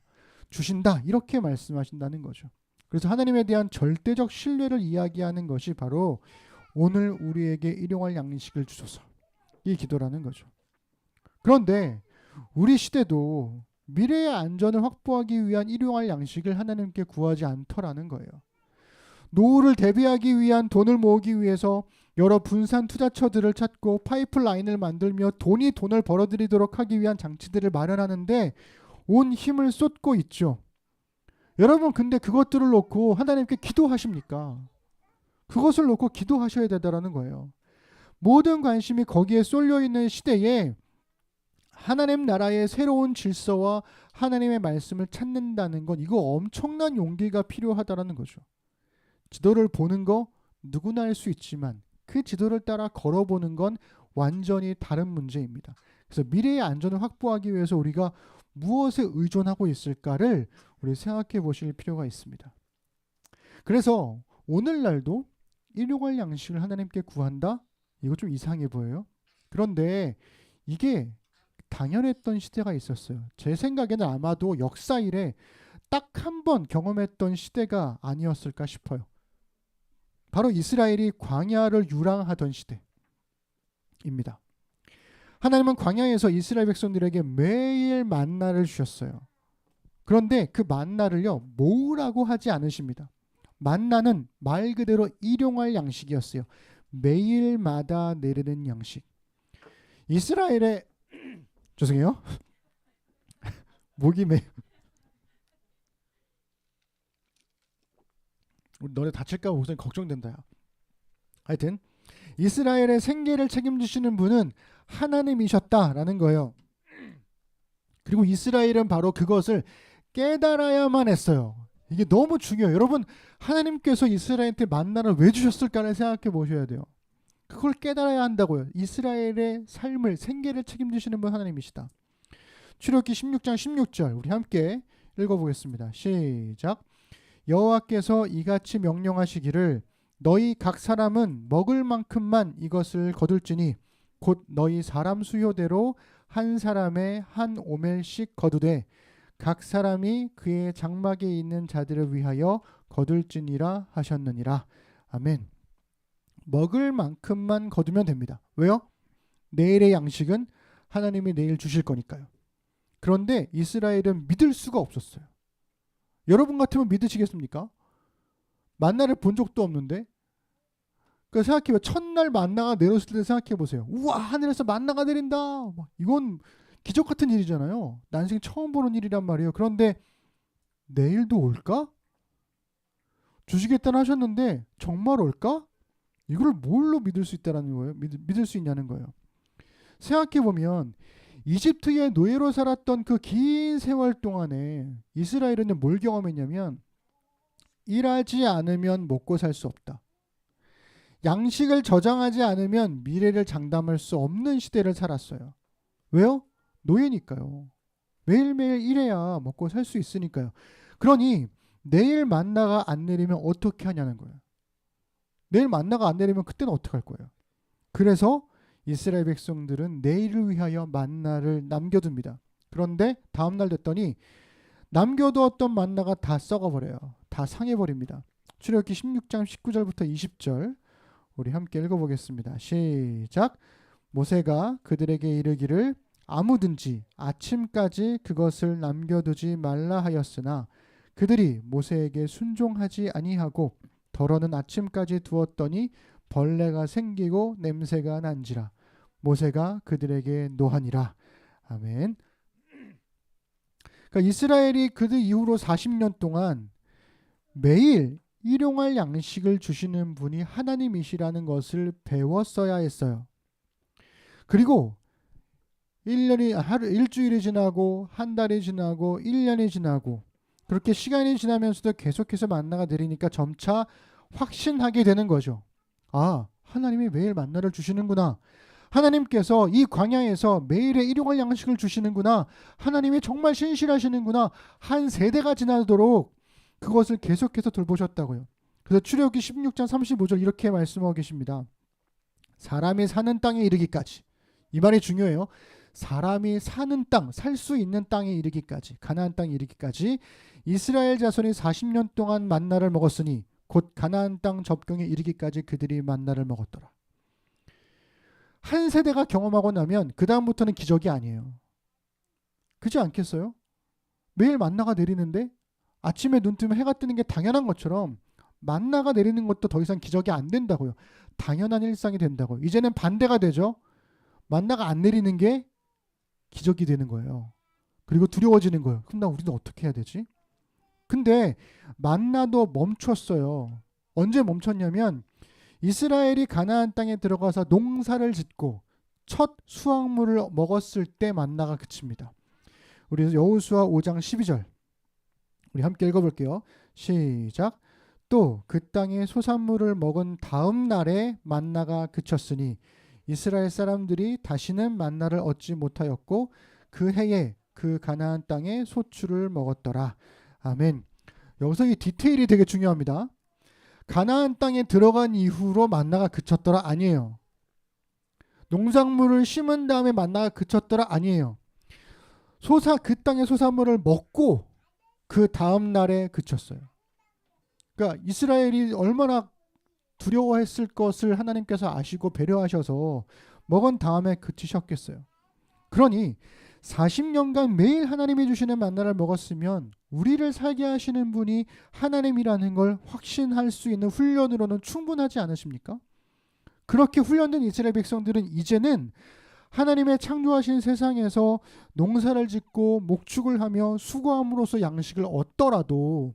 이렇게 말씀하신다는 거죠. 그래서 하나님에 대한 절대적 신뢰를 이야기하는 것이 바로 오늘 우리에게 일용할 양식을 주소서, 이 기도라는 거죠. 그런데 우리 시대도 미래의 안전을 확보하기 위한 일용할 양식을 하나님께 구하지 않더라는 거예요. 노후를 대비하기 위한 돈을 모으기 위해서 여러 분산 투자처들을 찾고 파이프라인을 만들며 돈을 벌어들이도록 하기 위한 장치들을 마련하는데 온 힘을 쏟고 있죠. 여러분, 근데 그것들을 놓고 하나님께 기도하십니까? 그것을 놓고 기도하셔야 되다라는 거예요. 모든 관심이 거기에 쏠려 있는 시대에 하나님 나라의 새로운 질서와 하나님의 말씀을 찾는다는 건 이거 엄청난 용기가 필요하다라는 거죠. 지도를 보는 거 누구나 할 수 있지만 그 지도를 따라 걸어보는 건 완전히 다른 문제입니다. 그래서 미래의 안전을 확보하기 위해서 우리가 무엇에 의존하고 있을까를 우리 생각해 보실 필요가 있습니다. 그래서 오늘날도 일용할 양식을 하나님께 구한다? 이거 좀 이상해 보여요. 그런데 이게 당연했던 시대가 있었어요. 제 생각에는 아마도 역사 이래 딱 한 번 경험했던 시대가 아니었을까 싶어요. 바로 이스라엘이 광야를 유랑하던 시대입니다. 하나님은 광야에서 이스라엘 백성들에게 매일 만나를 주셨어요. 그런데 그 만나를요, 모으라고 하지 않으십니다. 만나는 말 그대로 일용할 양식이었어요. 매일마다 내리는 양식. 이스라엘의 죄송해요. 목이 매. 우리 너네 다칠까 봐 목사님 걱정된다. 야. 하여튼 이스라엘의 생계를 책임지시는 분은 하나님이셨다라는 거예요. 그리고 이스라엘은 바로 그것을 깨달아야만 했어요. 이게 너무 중요해요. 여러분, 하나님께서 이스라엘한테 만나를 왜 주셨을까를 생각해 보셔야 돼요. 그걸 깨달아야 한다고요. 이스라엘의 삶을, 생계를 책임지시는 분 하나님이시다. 출애굽기 16장 16절 우리 함께 읽어보겠습니다. 시작. 여호와께서 이같이 명령하시기를 너희 각 사람은 먹을 만큼만 이것을 거둘지니 곧 너희 사람 수요대로 한 사람의 한 오멜씩 거두되 각 사람이 그의 장막에 있는 자들을 위하여 거둘지니라 하셨느니라. 아멘. 먹을 만큼만 거두면 됩니다. 왜요? 내일의 양식은 하나님이 내일 주실 거니까요. 그런데 이스라엘은 믿을 수가 없었어요. 여러분 같으면 믿으시겠습니까? 만나를 본 적도 없는데. 그 생각해봐. 첫날 만나가 내렸을 때 생각해보세요. 우와, 하늘에서 만나가 내린다. 이건 기적 같은 일이잖아요. 난생 처음 보는 일이란 말이에요. 그런데 내일도 올까? 주시겠다는 하셨는데 정말 올까? 이걸 뭘로 믿을 수 있다는 거예요? 믿을 수 있냐는 거예요. 생각해보면 이집트의 노예로 살았던 그 긴 세월 동안에 이스라엘은 뭘 경험했냐면 일하지 않으면 먹고 살 수 없다. 양식을 저장하지 않으면 미래를 장담할 수 없는 시대를 살았어요. 왜요? 노예니까요. 매일매일 일해야 먹고 살 수 있으니까요. 그러니 내일 만나가 안 내리면 어떻게 하냐는 거예요. 내일 만나가 안 내리면 그때는 어떻게 할 거예요? 그래서 이스라엘 백성들은 내일을 위하여 만나를 남겨둡니다. 그런데 다음날 됐더니 남겨두었던 만나가 다 썩어버려요. 다 상해버립니다. 출애굽기 16장 19절부터 20절 우리 함께 읽어보겠습니다. 시작. 모세가 그들에게 이르기를 아무든지 아침까지 그것을 남겨두지 말라 하였으나 그들이 모세에게 순종하지 아니하고 더러는 아침까지 두었더니 벌레가 생기고 냄새가 난지라. 모세가 그들에게 노하니라. 아멘. 그러니까 이스라엘이 그들 이후로 40년 동안 매일 일용할 양식을 주시는 분이 하나님이시라는 것을 배웠어야 했어요. 그리고 1년이 일주일이 지나고 한 달이 지나고 1년이 지나고 그렇게 시간이 지나면서도 계속해서 만나가 내리니까 점차 확신하게 되는 거죠. 아, 하나님이 매일 만나를 주시는구나. 하나님께서 이 광야에서 매일의 일용할 양식을 주시는구나. 하나님이 정말 신실하시는구나. 한 세대가 지나도록 그것을 계속해서 돌보셨다고요. 그래서 출애굽기 16장 35절 이렇게 말씀하고 계십니다. 사람이 사는 땅에 이르기까지. 이 말이 중요해요. 사람이 사는 땅, 살 수 있는 땅에 이르기까지, 가나안 땅에 이르기까지 이스라엘 자손이 40년 동안 만나를 먹었으니 곧 가나안 땅 접경에 이르기까지 그들이 만나를 먹었더라. 한 세대가 경험하고 나면 그 다음부터는 기적이 아니에요. 그렇지 않겠어요? 매일 만나가 내리는데 아침에 눈 뜨면 해가 뜨는 게 당연한 것처럼 만나가 내리는 것도 더 이상 기적이 안 된다고요. 당연한 일상이 된다고요. 이제는 반대가 되죠. 만나가 안 내리는 게 기적이 되는 거예요. 그리고 두려워지는 거예요. 그럼 우리는 어떻게 해야 되지? 근데 만나도 멈췄어요. 언제 멈췄냐면 이스라엘이 가나안 땅에 들어가서 농사를 짓고 첫 수확물을 먹었을 때 만나가 그칩니다. 우리 여호수아 5장 12절 우리 함께 읽어볼게요. 시작. 또 그 땅의 소산물을 먹은 다음 날에 만나가 그쳤으니 이스라엘 사람들이 다시는 만나를 얻지 못하였고 그 해에 그 가나안 땅에 소출을 먹었더라. 아멘. 여기서 이 디테일이 되게 중요합니다. 가나안 땅에 들어간 이후로 만나가 그쳤더라 아니에요. 농작물을 심은 다음에 만나가 그쳤더라 아니에요. 그 땅의 소산물을 먹고 그 다음 날에 그쳤어요. 그러니까 이스라엘이 얼마나 두려워했을 것을 하나님께서 아시고 배려하셔서 먹은 다음에 그치셨겠어요. 그러니 40년간 매일 하나님이 주시는 만나를 먹었으면 우리를 살게 하시는 분이 하나님이라는 걸 확신할 수 있는 훈련으로는 충분하지 않으십니까? 그렇게 훈련된 이스라엘 백성들은 이제는 하나님의 창조하신 세상에서 농사를 짓고 목축을 하며 수고함으로써 양식을 얻더라도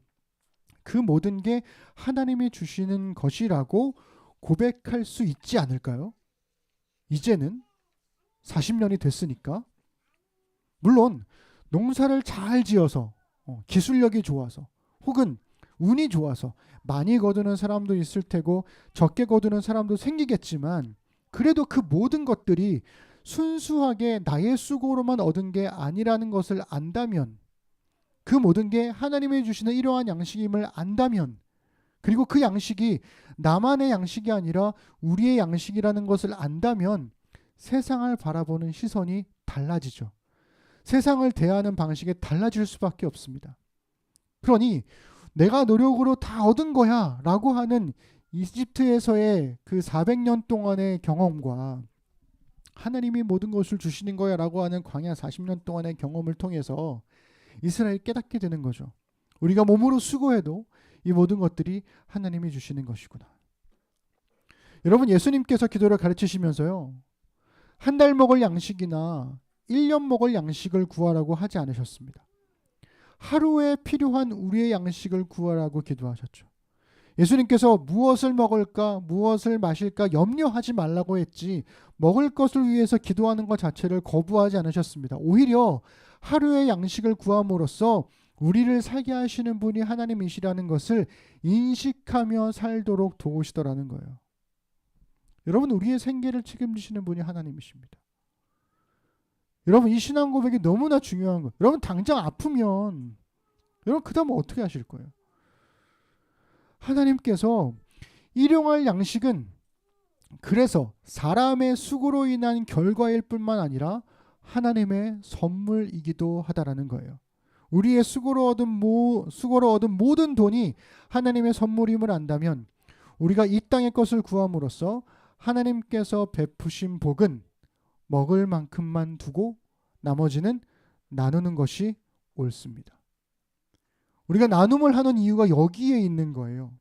그 모든 게 하나님이 주시는 것이라고 고백할 수 있지 않을까요? 이제는 40년이 됐으니까. 물론 농사를 잘 지어서 기술력이 좋아서 혹은 운이 좋아서 많이 거두는 사람도 있을 테고 적게 거두는 사람도 생기겠지만, 그래도 그 모든 것들이 순수하게 나의 수고로만 얻은 게 아니라는 것을 안다면, 그 모든 게 하나님이 주시는 이러한 양식임을 안다면, 그리고 그 양식이 나만의 양식이 아니라 우리의 양식이라는 것을 안다면 세상을 바라보는 시선이 달라지죠. 세상을 대하는 방식이 달라질 수밖에 없습니다. 그러니 내가 노력으로 다 얻은 거야 라고 하는 이집트에서의 그 400년 동안의 경험과 하나님이 모든 것을 주시는 거야 라고 하는 광야 40년 동안의 경험을 통해서 이스라엘이 깨닫게 되는 거죠. 우리가 몸으로 수고해도 이 모든 것들이 하나님이 주시는 것이구나. 여러분, 예수님께서 기도를 가르치시면서요, 한 달 먹을 양식이나 1년 먹을 양식을 구하라고 하지 않으셨습니다. 하루에 필요한 우리의 양식을 구하라고 기도하셨죠. 예수님께서 무엇을 먹을까, 무엇을 마실까 염려하지 말라고 했지, 먹을 것을 위해서 기도하는 것 자체를 거부하지 않으셨습니다. 오히려 하루의 양식을 구함으로써 우리를 살게 하시는 분이 하나님이시라는 것을 인식하며 살도록 도우시더라는 거예요. 여러분, 우리의 생계를 책임지시는 분이 하나님이십니다. 여러분, 이 신앙 고백이 너무나 중요한 거예요. 여러분, 당장 아프면 여러분 그 다음 어떻게 하실 거예요? 하나님께서 일용할 양식은 그래서 사람의 수고로 인한 결과일 뿐만 아니라 하나님의 선물이기도 하다라는 거예요. 우리의 수고로 얻은 모든 돈이 하나님의 선물임을 안다면 우리가 이 땅의 것을 구함으로써 하나님께서 베푸신 복은 먹을 만큼만 두고 나머지는 나누는 것이 옳습니다. 우리가 나눔을 하는 이유가 여기에 있는 거예요.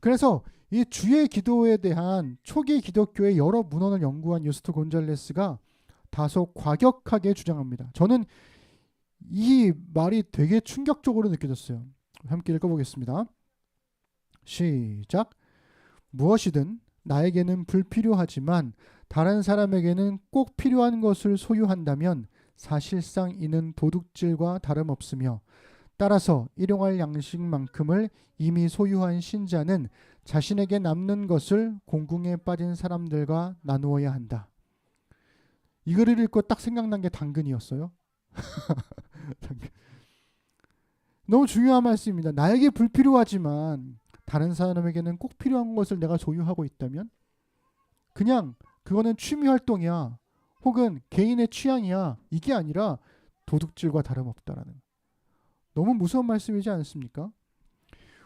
그래서 이 주의 기도에 대한 초기 기독교의 여러 문헌을 연구한 유스토 곤잘레스가 다소 과격하게 주장합니다. 저는 이 말이 되게 충격적으로 느껴졌어요. 함께 읽어보겠습니다. 시작. 무엇이든 나에게는 불필요하지만 다른 사람에게는 꼭 필요한 것을 소유한다면 사실상 이는 도둑질과 다름없으며, 따라서 일용할 양식만큼을 이미 소유한 신자는 자신에게 남는 것을 공궁에 빠진 사람들과 나누어야 한다. 이 글을 읽고 딱 생각난 게 당근이었어요. 너무 중요한 말씀입니다. 나에게 불필요하지만 다른 사람에게는 꼭 필요한 것을 내가 소유하고 있다면 그냥 그거는 취미 활동이야, 혹은 개인의 취향이야, 이게 아니라 도둑질과 다름없다라는, 너무 무서운 말씀이지 않습니까?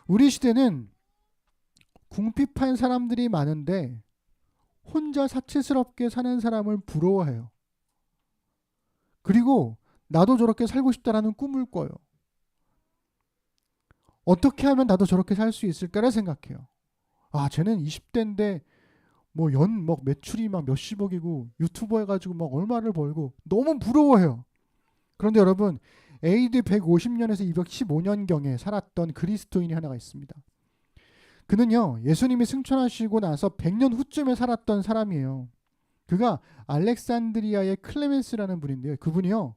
우리 시대는 궁핍한 사람들이 많은데 혼자 사치스럽게 사는 사람을 부러워해요. 그리고 나도 저렇게 살고 싶다라는 꿈을 꿔요. 어떻게 하면 나도 저렇게 살 수 있을까를 생각해요. 아, 쟤는 20대인데 뭐 매출이 막 몇십억이고 유튜버 해가지고 막 얼마를 벌고, 너무 부러워해요. 그런데 여러분, AD 150년에서 215년경에 살았던 그리스도인이 하나가 있습니다. 그는요, 예수님이 승천하시고 나서 100년 후쯤에 살았던 사람이에요. 그가 알렉산드리아의 클레멘스라는 분인데요, 그분이요,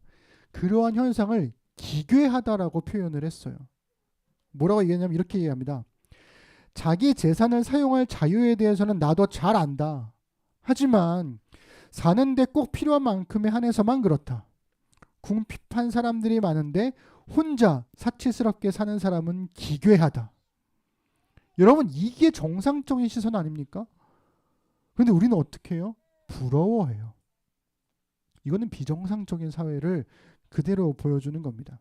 그러한 현상을 기괴하다라고 표현을 했어요. 뭐라고 얘기하냐면 이렇게 얘기합니다. 자기 재산을 사용할 자유에 대해서는 나도 잘 안다. 하지만 사는데 꼭 필요한 만큼에 한해서만 그렇다. 궁핍한 사람들이 많은데 혼자 사치스럽게 사는 사람은 기괴하다. 여러분, 이게 정상적인 시선 아닙니까? 그런데 우리는 어떻게 해요? 부러워해요. 이거는 비정상적인 사회를 그대로 보여주는 겁니다.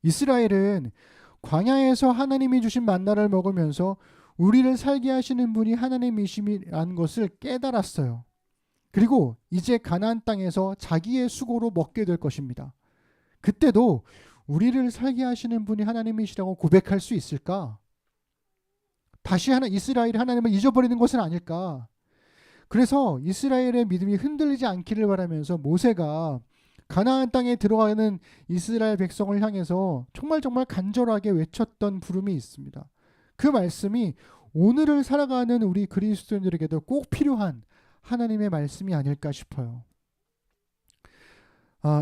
이스라엘은 광야에서 하나님이 주신 만나를 먹으면서 우리를 살게 하시는 분이 하나님이심이라는 것을 깨달았어요. 그리고 이제 가나안 땅에서 자기의 수고로 먹게 될 것입니다. 그때도 우리를 살게 하시는 분이 하나님이시라고 고백할 수 있을까? 다시 이스라엘이 하나님을 잊어버리는 것은 아닐까? 그래서 이스라엘의 믿음이 흔들리지 않기를 바라면서 모세가 가나안 땅에 들어가는 이스라엘 백성을 향해서 정말 간절하게 외쳤던 부름이 있습니다. 그 말씀이 오늘을 살아가는 우리 그리스도인들에게도 꼭 필요한 하나님의 말씀이 아닐까 싶어요.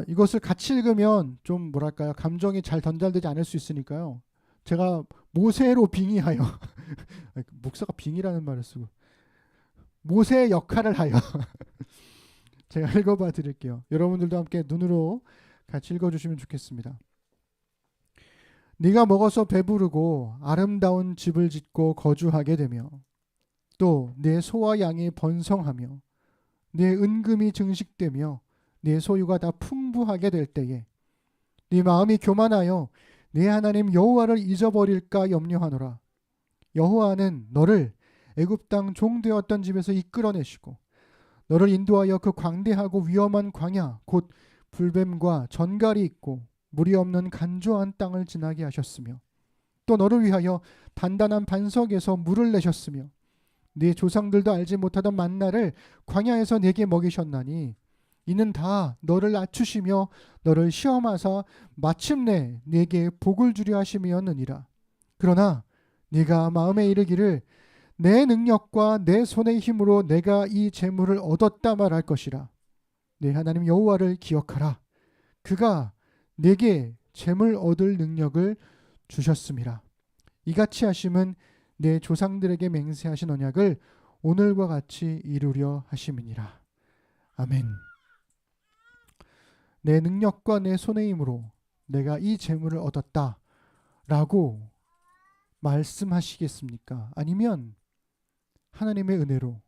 이것을 같이 읽으면 좀 뭐랄까요, 감정이 잘 전달되지 않을 수 있으니까요. 제가 모세로 빙의하여 목사가 빙의라는 말을 쓰고 모세의 역할을 하여 제가 읽어봐 드릴게요. 여러분들도 함께 눈으로 같이 읽어주시면 좋겠습니다. 네가 먹어서 배부르고 아름다운 집을 짓고 거주하게 되며 또 내 소와 양이 번성하며 내 은금이 증식되며 내 소유가 다 풍부하게 될 때에 네 마음이 교만하여 네 하나님 여호와를 잊어버릴까 염려하노라. 여호와는 너를 애굽 땅 종되었던 집에서 이끌어내시고 너를 인도하여 그 광대하고 위험한 광야 곧 불뱀과 전갈이 있고 물이 없는 간조한 땅을 지나게 하셨으며 또 너를 위하여 단단한 반석에서 물을 내셨으며 네 조상들도 알지 못하던 만나를 광야에서 네게 먹이셨나니 이는 다 너를 낮추시며 너를 시험하사 마침내 네게 복을 주려 하심이었느니라. 그러나 네가 마음에 이르기를 내 능력과 내 손의 힘으로 내가 이 재물을 얻었다 말할 것이라. 네 하나님 여호와를 기억하라. 그가 네게 재물 얻을 능력을 주셨음이라. 이같이 하심은 내 조상들에게 맹세하신 언약을 오늘과 같이 이루려 하심이니라. 아멘. 내 능력과 내 손의 힘으로 내가 이 재물을 얻었다 라고 말씀하시겠습니까? 아니면 하나님의 은혜로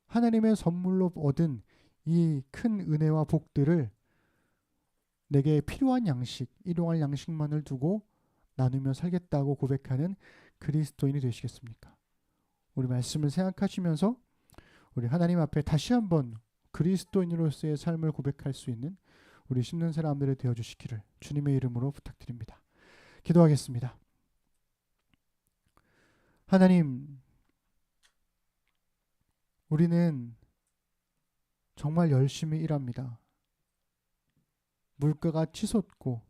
하나님의 선물로 얻은 이 큰 은혜와 복들을 내게 필요한 양식, 일용할 양식만을 두고 나누며 살겠다고 고백하는 그리스도인이 되시겠습니까? 우리 말씀을 생각하시면서 우리 하나님 앞에 다시 한번 그리스도인으로서의 삶을 고백할 수 있는 우리 심는 사람들이 되어주시기를 주님의 이름으로 부탁드립니다. 기도하겠습니다. 하나님, 우리는 정말 열심히 일합니다. 물가가 치솟고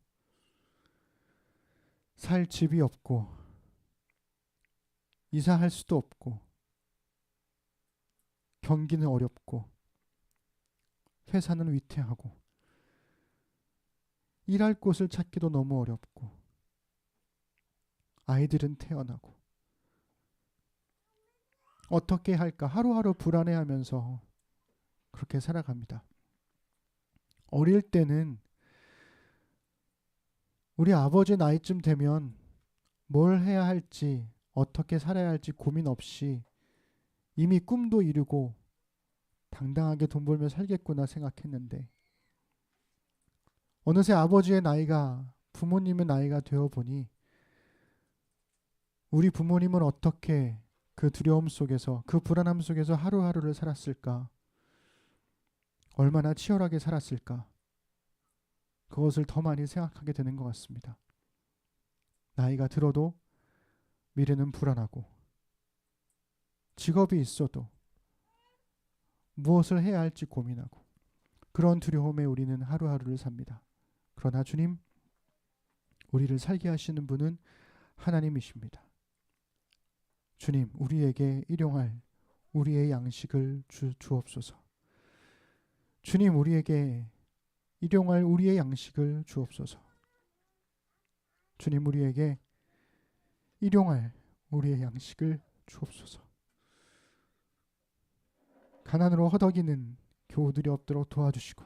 살 집이 없고 이사할 수도 없고 경기는 어렵고 회사는 위태하고 일할 곳을 찾기도 너무 어렵고 아이들은 태어나고 어떻게 할까 하루하루 불안해하면서 그렇게 살아갑니다. 어릴 때는 우리 아버지 나이쯤 되면 뭘 해야 할지 어떻게 살아야 할지 고민 없이 이미 꿈도 이루고 당당하게 돈 벌며 살겠구나 생각했는데 어느새 아버지의 나이가 부모님의 나이가 되어보니 우리 부모님은 어떻게 그 두려움 속에서 그 불안함 속에서 하루하루를 살았을까? 얼마나 치열하게 살았을까? 그것을 더 많이 생각하게 되는 것 같습니다. 나이가 들어도 미래는 불안하고 직업이 있어도 무엇을 해야 할지 고민하고 그런 두려움에 우리는 하루하루를 삽니다. 그러나 주님, 우리를 살게 하시는 분은 하나님이십니다. 주님, 우리에게 일용할 우리의 양식을 주옵소서. 주님, 우리에게 일용할 우리의 양식을 주옵소서. 주님, 우리에게 일용할 우리의 양식을 주옵소서. 가난으로 허덕이는 교우들이 없도록 도와주시고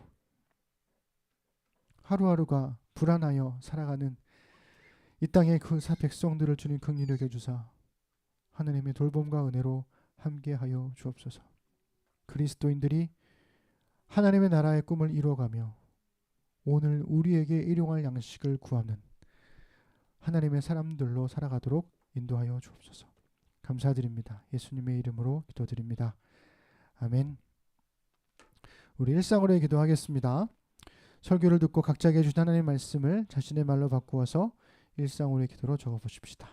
하루하루가 불안하여 살아가는 이 땅의 그 백성들을 주님 긍휼히 여겨주사 하나님의 돌봄과 은혜로 함께하여 주옵소서. 그리스도인들이 하나님의 나라의 꿈을 이루어가며 오늘 우리에게 일용할 양식을 구하는 하나님의 사람들로 살아가도록 인도하여 주옵소서. 감사드립니다. 예수님의 이름으로 기도드립니다. 아멘. 우리 일상으로 기도하겠습니다. 설교를 듣고 각자에게 주신 하나님의 말씀을 자신의 말로 바꾸어서 일상으로의 기도로 적어보십시다.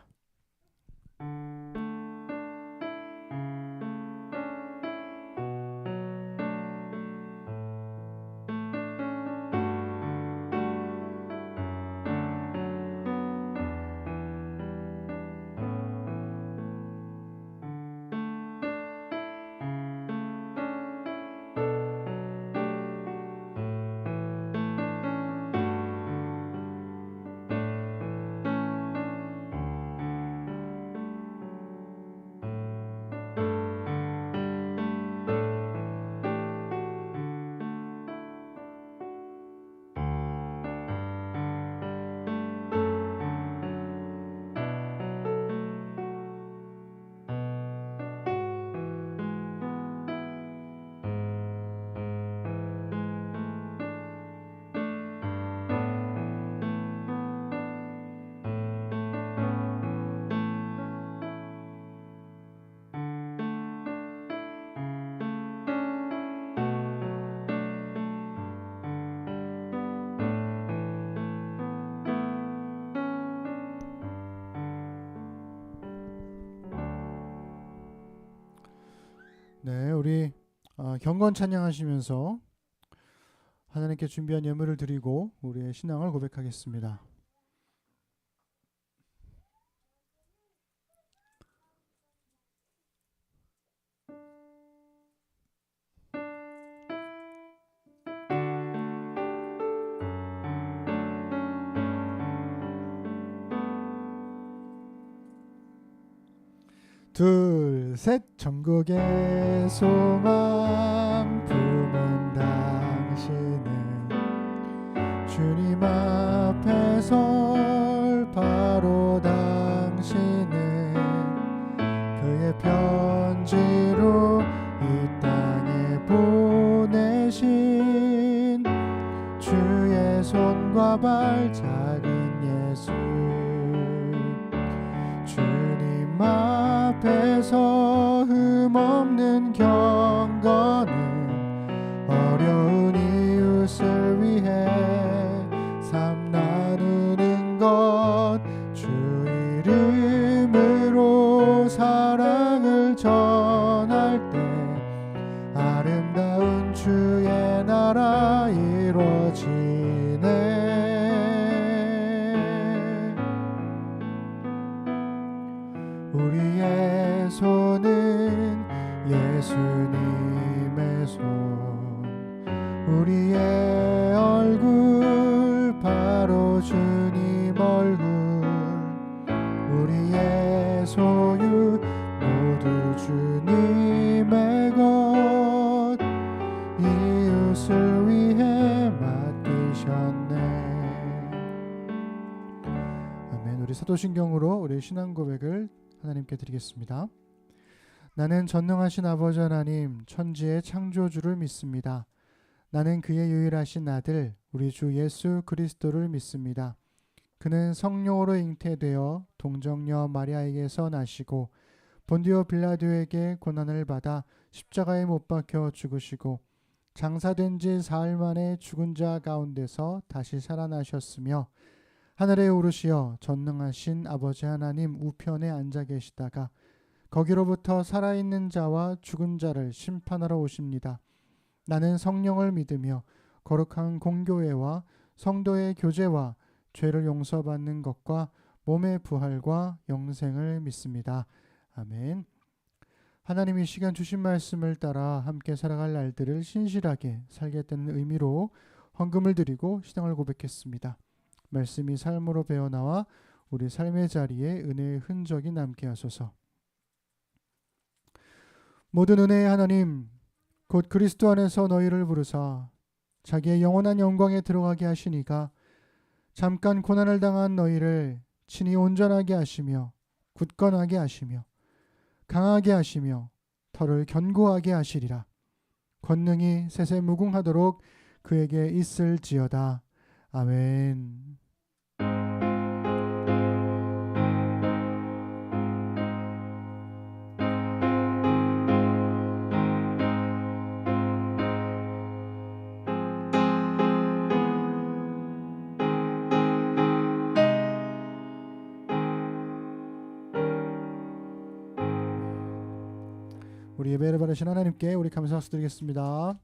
네, 우리 경건 찬양하시면서 하나님께 준비한 예물을 드리고 우리의 신앙을 고백하겠습니다. 둘, 셋. 전국의 소망 품은 당신은 주님 앞에 설 바로 당신은 그의 편지로 이 땅에 보내신 주의 손과 발 작은 예수 주님 앞에서 흠없는 경건은 어려운 이웃을 위해 삶 나누는 것 주 이름으로 사랑을 전할 때 아름다운 주의 나라 이루어지네. 우리의 손은 예수님의 손 우리의 얼굴 바로 주님 얼굴 우리의 소유 모두 주님의 것 이웃을 위해 맡기셨네. 아멘. 우리 사도신경으로 우리 신앙 고백을 하나님께 드리겠습니다. 나는 전능하신 아버지 하나님 천지의 창조주를 믿습니다. 나는 그의 유일하신 아들 우리 주 예수 그리스도를 믿습니다. 그는 성령으로 잉태되어 동정녀 마리아에게서 나시고 본디오 빌라도에게 고난을 받아 십자가에 못 박혀 죽으시고 장사된 지 사흘 만에 죽은 자 가운데서 다시 살아나셨으며 하늘에 오르시어 전능하신 아버지 하나님 우편에 앉아 계시다가 거기로부터 살아있는 자와 죽은 자를 심판하러 오십니다. 나는 성령을 믿으며 거룩한 공교회와 성도의 교제와 죄를 용서받는 것과 몸의 부활과 영생을 믿습니다. 아멘. 하나님이 이 시간 주신 말씀을 따라 함께 살아갈 날들을 신실하게 살겠다는 의미로 헌금을 드리고 신앙을 고백했습니다. 말씀이 삶으로 배어나와 우리 삶의 자리에 은혜의 흔적이 남게 하소서. 모든 은혜의 하나님 곧 그리스도 안에서 너희를 부르사 자기의 영원한 영광에 들어가게 하시니가 잠깐 고난을 당한 너희를 친히 온전하게 하시며 굳건하게 하시며 강하게 하시며 털을 견고하게 하시리라. 권능이 세세무궁하도록 그에게 있을지어다. 아멘. 우리 예배를 받으신 하나님께 우리 감사 박수 드리겠습니다.